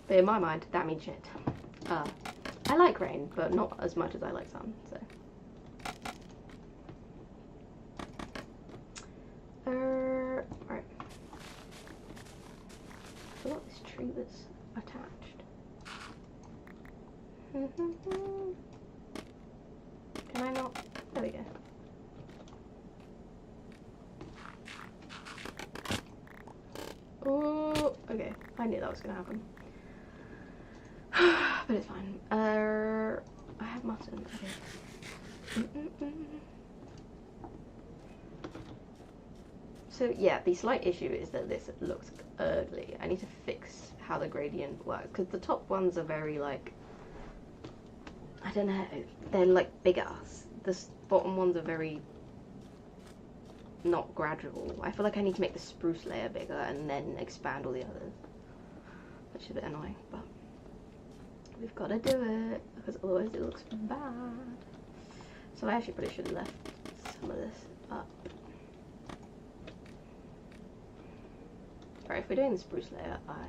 But in my mind, that means shit. I like rain, but not as much as I like sun, so. Right. I forgot this tree was attached. Can I not? There we go. Oh, okay. I knew that was gonna happen. But it's fine. I have mutton. Okay. So yeah, the slight issue is that this looks ugly. I need to fix how the gradient works because the top ones are very like, I don't know, they're like bigger. The bottom ones are very not gradual. I feel like I need to make the spruce layer bigger and then expand all the others, which is a bit annoying, but we've got to do it because otherwise it looks bad. So I actually probably should have left some of this up. Alright, if we're doing the spruce layer, I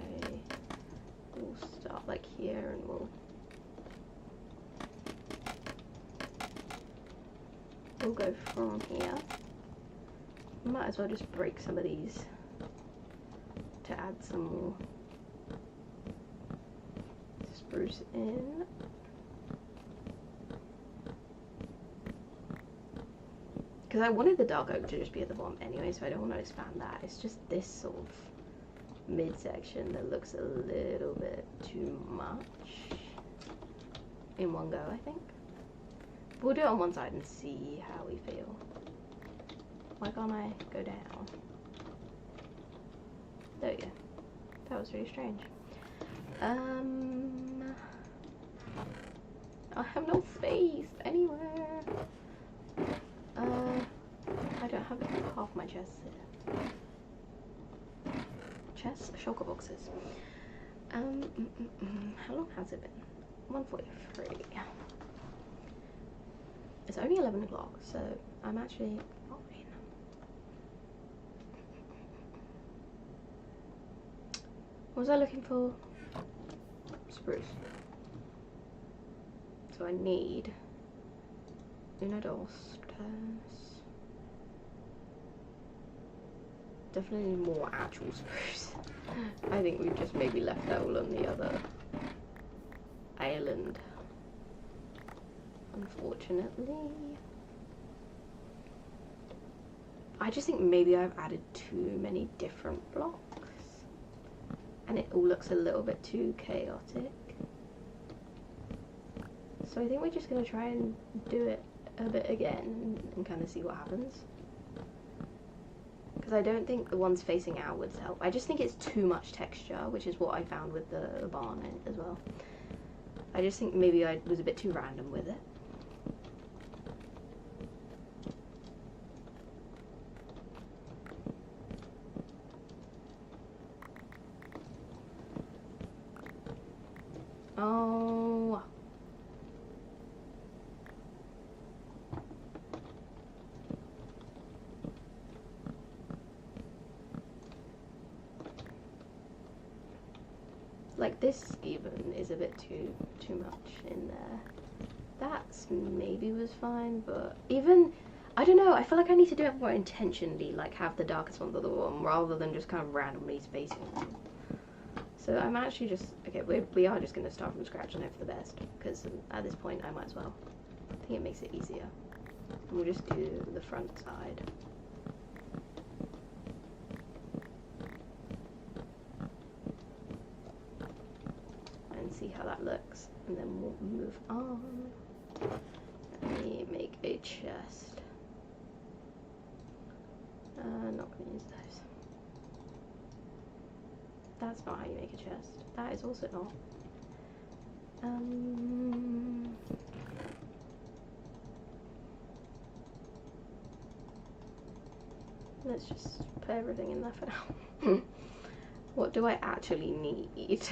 will start like here and we'll go from here. Might as well just break some of these to add some more spruce in. Because I wanted the dark oak to just be at the bottom anyway, so I don't want to expand that. It's just this sort of midsection that looks a little bit too much in one go, I think. We'll do it on one side and see how we feel. Why can't I go down? There we go. That was really strange. I have no space anywhere. I don't have half my chest here. Chest? Shulker boxes. How long has it been? 1:43. It's only 11 o'clock, so I'm actually fine. What was I looking for? Spruce. So I need una, dos, tres. Definitely more actual spruce. I think we've just maybe left that all on the other island, unfortunately. I just think maybe I've added too many different blocks and it all looks a little bit too chaotic. So I think we're just going to try and do it a bit again and kind of see what happens. Because I don't think the ones facing outwards help. I just think it's too much texture, which is what I found with the barn as well. I just think maybe I was a bit too random with it. Oh. Like this even is a bit too much in there. That's maybe was fine, but even, I don't know, I feel like I need to do it more intentionally, like have the darkest ones at the bottom rather than just kind of randomly spacing them. So I'm actually just, okay, we are just going to start from scratch and hope for the best, because at this point I might as well. I think it makes it easier. We'll just do the front side. And see how that looks, and then we'll move on. Let me make a chest. Not going to use those. That's not how you make a chest. That is also not. Let's just put everything in there for now. What do I actually need?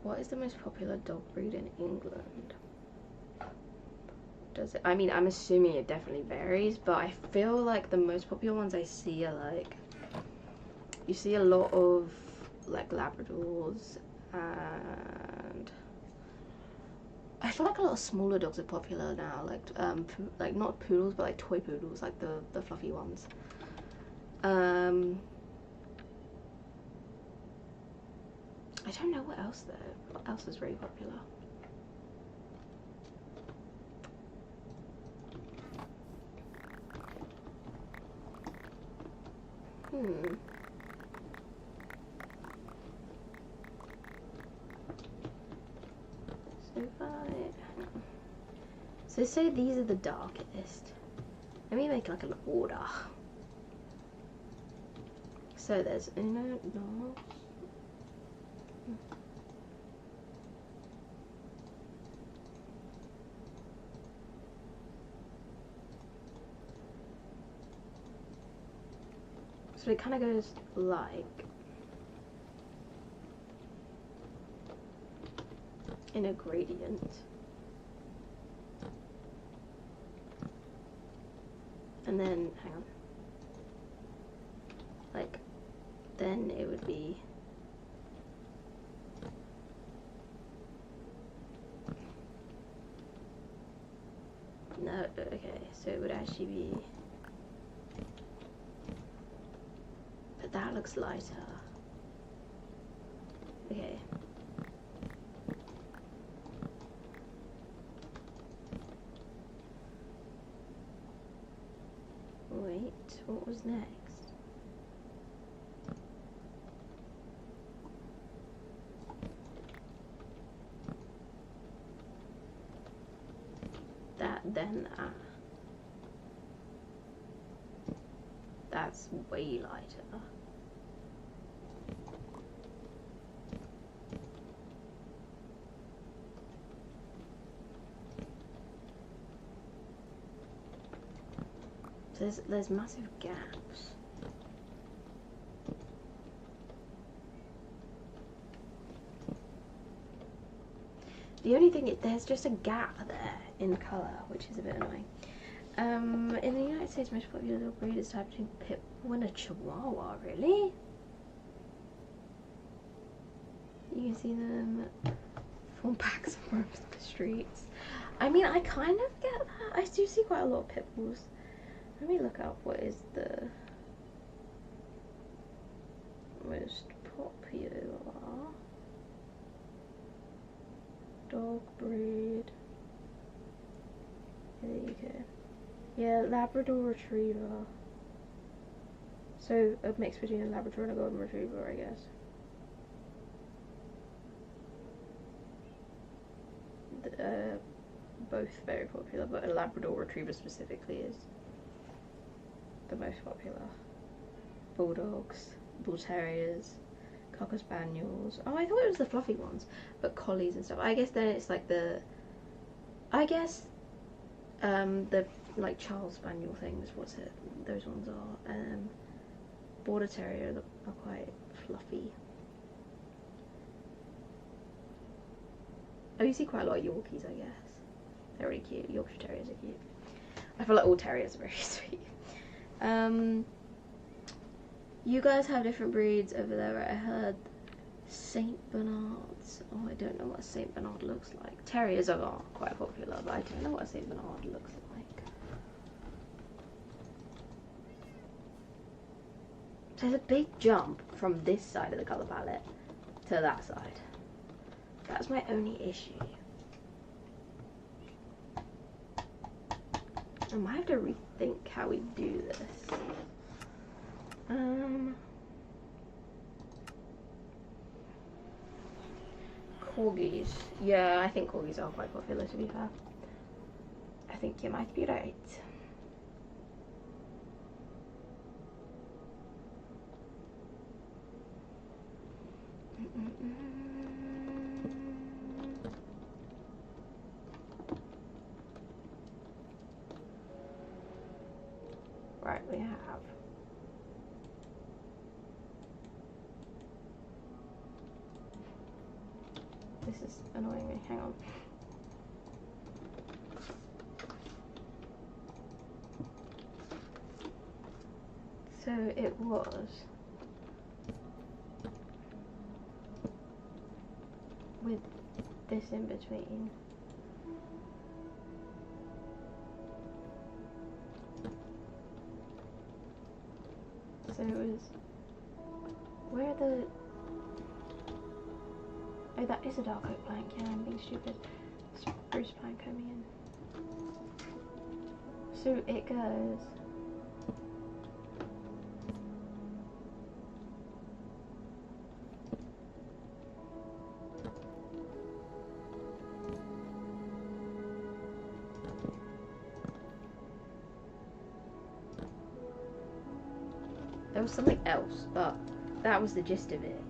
What is the most popular dog breed in England? Does it? I mean, I'm assuming it definitely varies, but I feel like the most popular ones I see are like, you see a lot of like Labradors, and I feel like a lot of smaller dogs are popular now, like not poodles, but like toy poodles, like the fluffy ones. I don't know what else though. What else is very popular? So say these are the darkest. Let me make like an order. So there's no. So it kind of goes like in a gradient. And then, hang on, like, then it would be no, okay, so it would actually be, but that looks lighter. Okay. Wait, what was next? That, then that. That's way lighter. There's massive gaps. The only thing is there's just a gap there in colour, which is a bit annoying. In the United States, most popular dog breed is type between Pit Bull and a Chihuahua. Really? You can see them form packs and roam the streets. I mean, I kind of get that. I do see quite a lot of Pit Bulls. Let me look up what is the most popular dog breed in the UK. Yeah, Labrador Retriever. So a mix between a Labrador and a Golden Retriever, I guess. Both very popular, but a Labrador Retriever specifically is the most popular. Bulldogs, Bull Terriers, Cocker Spaniels. Oh, I thought it was the fluffy ones, but Collies and stuff. I guess then it's like the like Charles Spaniel things. What's it? Those ones are. Border Terrier are quite fluffy. Oh, you see quite a lot of Yorkies, I guess. They're really cute. Yorkshire Terriers are cute. I feel like all terriers are very sweet. You guys have different breeds over there, right? I heard Saint Bernards. Oh, I don't know what a Saint Bernard looks like. Terriers are quite popular, but I don't know what a Saint Bernard looks like. There's a big jump from this side of the colour palette to that side. That's my only issue. I might have to rethink how we do this. Corgis. Yeah, I think corgis are quite popular, to be fair. I think you might be right. Right, we have this is annoying me, hang on. So it was with this in between. So it was where the oh, that is a dark oak plank. Yeah, I'm being stupid. Spruce plank coming in. So it goes there was something else, but that was the gist of it.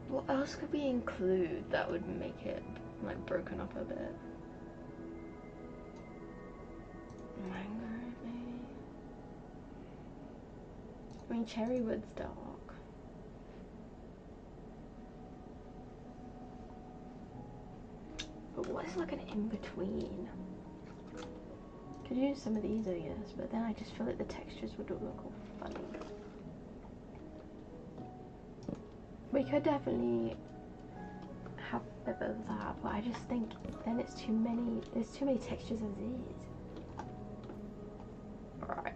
What else could we include that would make it like broken up a bit? Mango, maybe. I mean, cherry wood's dark. But what is like an in-between? Could use some of these, I guess, but then I just feel like the textures would look all funny. We could definitely have a bit of that, but I just think then it's too many, there's too many textures as is. Right.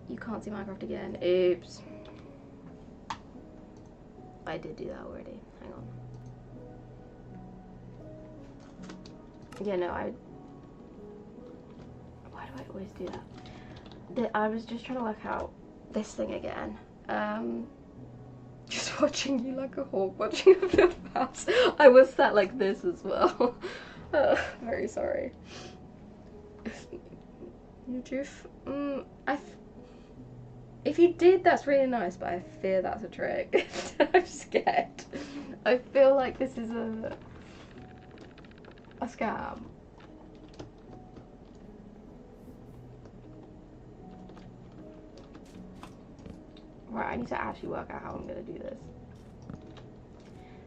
You can't see Minecraft again. Oops. I did do that already. Hang on. Yeah, no, why do I always do that? I was just trying to work out this thing again. Just watching you like a hawk, watching a film house. I was sat like this as well. Very sorry. If you did, that's really nice, but I fear that's a trick. I'm scared. I feel like this is a scam. Right, I need to actually work out how I'm going to do this.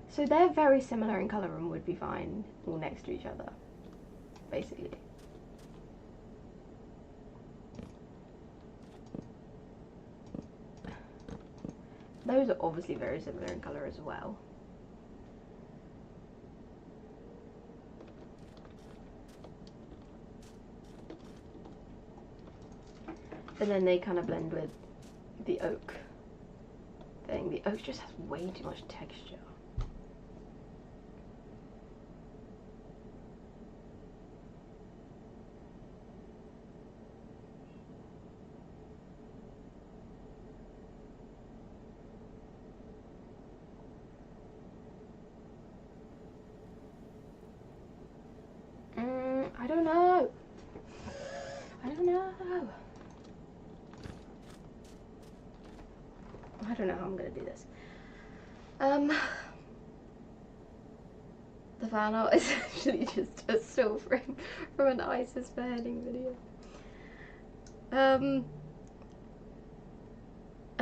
So they're very similar in colour and would be fine all next to each other, basically. Those are obviously very similar in colour as well. But then they kind of blend with the oak thing. The oak just has way too much texture. I don't know. I don't know. I don't know how I'm gonna do this. The fan art is actually just a still frame from an ISIS beheading video. I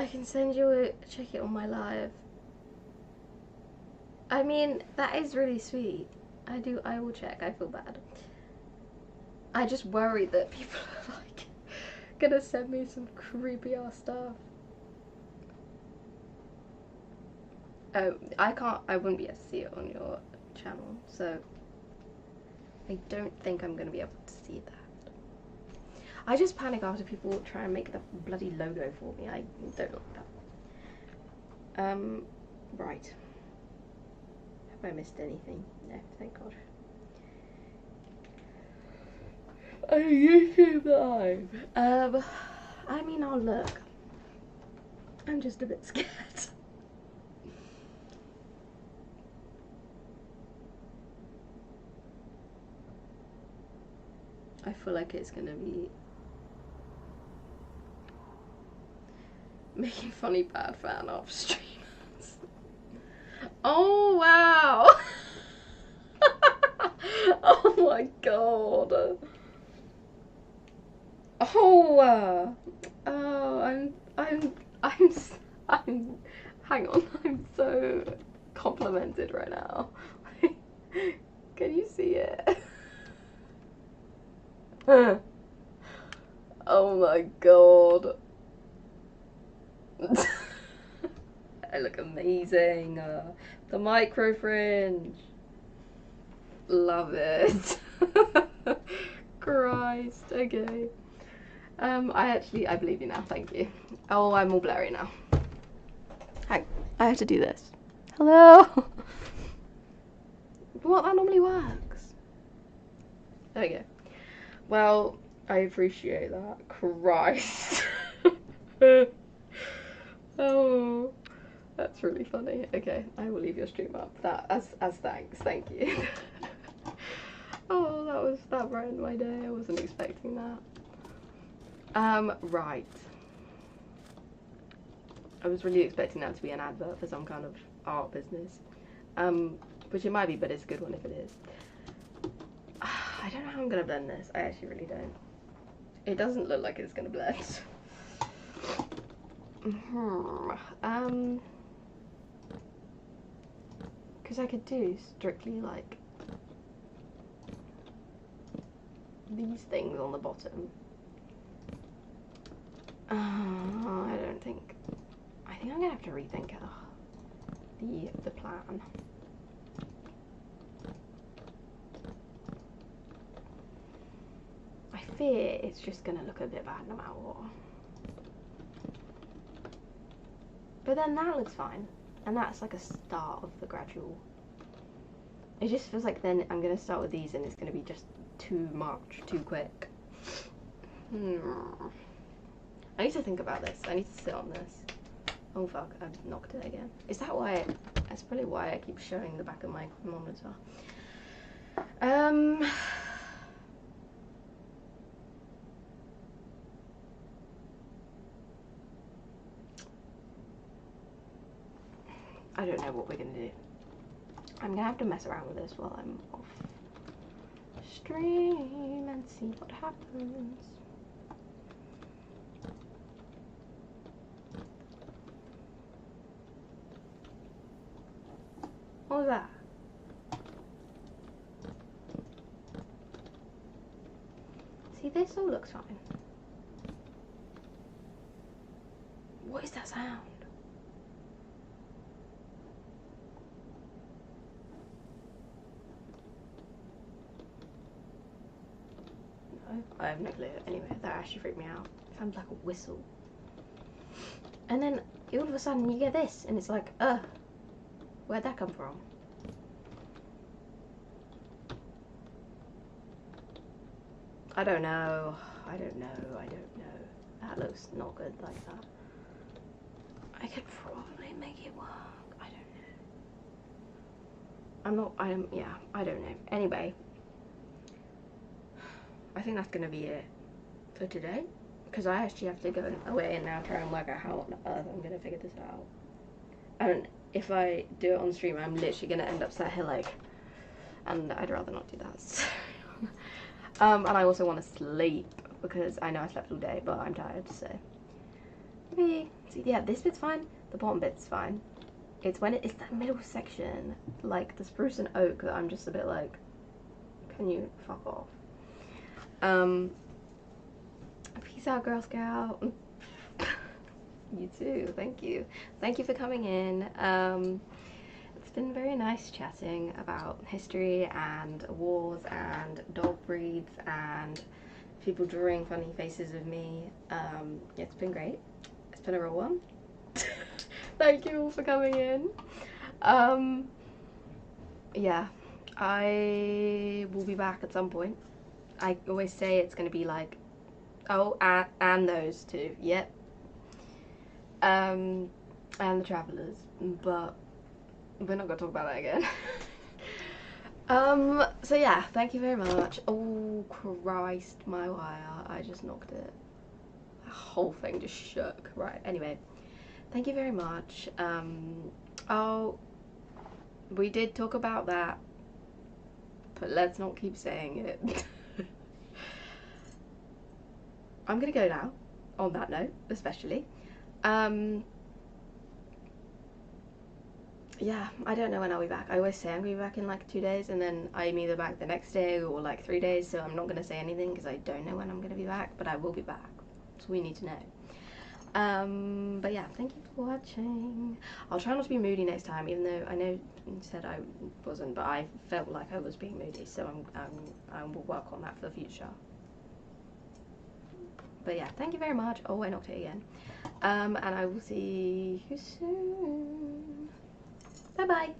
can send you check it on my live. I mean, that is really sweet. I will check, I feel bad. I just worry that people are like gonna send me some creepy ass stuff. Oh, I wouldn't be able to see it on your channel, so I don't think I'm gonna be able to see that. I just panic after people try and make the bloody logo for me. I don't like that. Right. Have I missed anything? No, thank God. A YouTube live. I mean, I'll look. I'm just a bit scared. I feel like it's gonna be making funny bad fan art streamers. Oh wow! Oh my god! Oh, I'm. Hang on, I'm so complimented right now. Can you see it? Oh my god. I look amazing. The micro fringe. Love it. Christ, okay. I believe you now, thank you. Oh, I'm all blurry now. Hang, I have to do this. Hello? What, that normally works. There we go. Well, I appreciate that. Christ. Oh, that's really funny. Okay, I will leave your stream up. That as thanks, thank you. Oh, that brightened my day. I wasn't expecting that. Right. I was really expecting that to be an advert for some kind of art business. Which it might be, but it's a good one if it is. I don't know how I'm gonna blend this. I actually really don't. It doesn't look like it's gonna blend. Because I could do strictly like these things on the bottom. I don't think. I think I'm gonna have to rethink the plan. I fear it's just gonna look a bit bad no matter what. But then that looks fine, and that's like a start of the gradual. It just feels like then I'm gonna start with these and it's gonna be just too much, too quick. I need to think about this. I need to sit on this. Oh fuck, I've knocked it again. Is that why? That's probably why I keep showing the back of my monitor. I don't know what we're gonna do. I'm gonna have to mess around with this while I'm off stream and see what happens. What was that? See, this all looks fine. What is that sound? No, I have no clue. Anyway, that actually freaked me out. It sounds like a whistle. And then all of a sudden you get this, and it's like, where'd that come from? I don't know. I don't know. I don't know. That looks not good like that. I could probably make it work. I don't know. Yeah, I don't know. Anyway, I think that's gonna be it for today. Because I actually have to go away and now try and work out how on earth I'm gonna figure this out. And if I do it on stream, I'm literally gonna end up sat here like, and I'd rather not do that. So. And I also want to sleep because I know I slept all day, but I'm tired, so. Maybe, see, yeah, this bit's fine, the bottom bit's fine. It's when it's that middle section, like the spruce and oak, that I'm just a bit like, can you fuck off? Peace out, Girl Scout. You too. Thank you. Thank you for coming in. It's been very nice chatting about history and wars and dog breeds and people drawing funny faces of me. It's been great. It's been a real one. Thank you all for coming in. Yeah, I will be back at some point. I always say it's going to be like, oh, and those two. Yep. And the Travellers, but we're not gonna talk about that again. So yeah, thank you very much. Oh Christ, my wire, I just knocked it. The whole thing just shook. Right, anyway, thank you very much. Oh, we did talk about that, but let's not keep saying it. I'm gonna go now, on that note, especially. Yeah, I don't know when I'll be back. I always say I'm going to be back in like 2 days, and then I'm either back the next day or like 3 days, so I'm not going to say anything because I don't know when I'm going to be back, but I will be back. That's all we need to know. But yeah, thank you for watching. I'll try not to be moody next time, even though I know you said I wasn't, but I felt like I was being moody, so I will work on that for the future. But yeah, thank you very much. Oh, I knocked it again. And I will see you soon. Bye bye.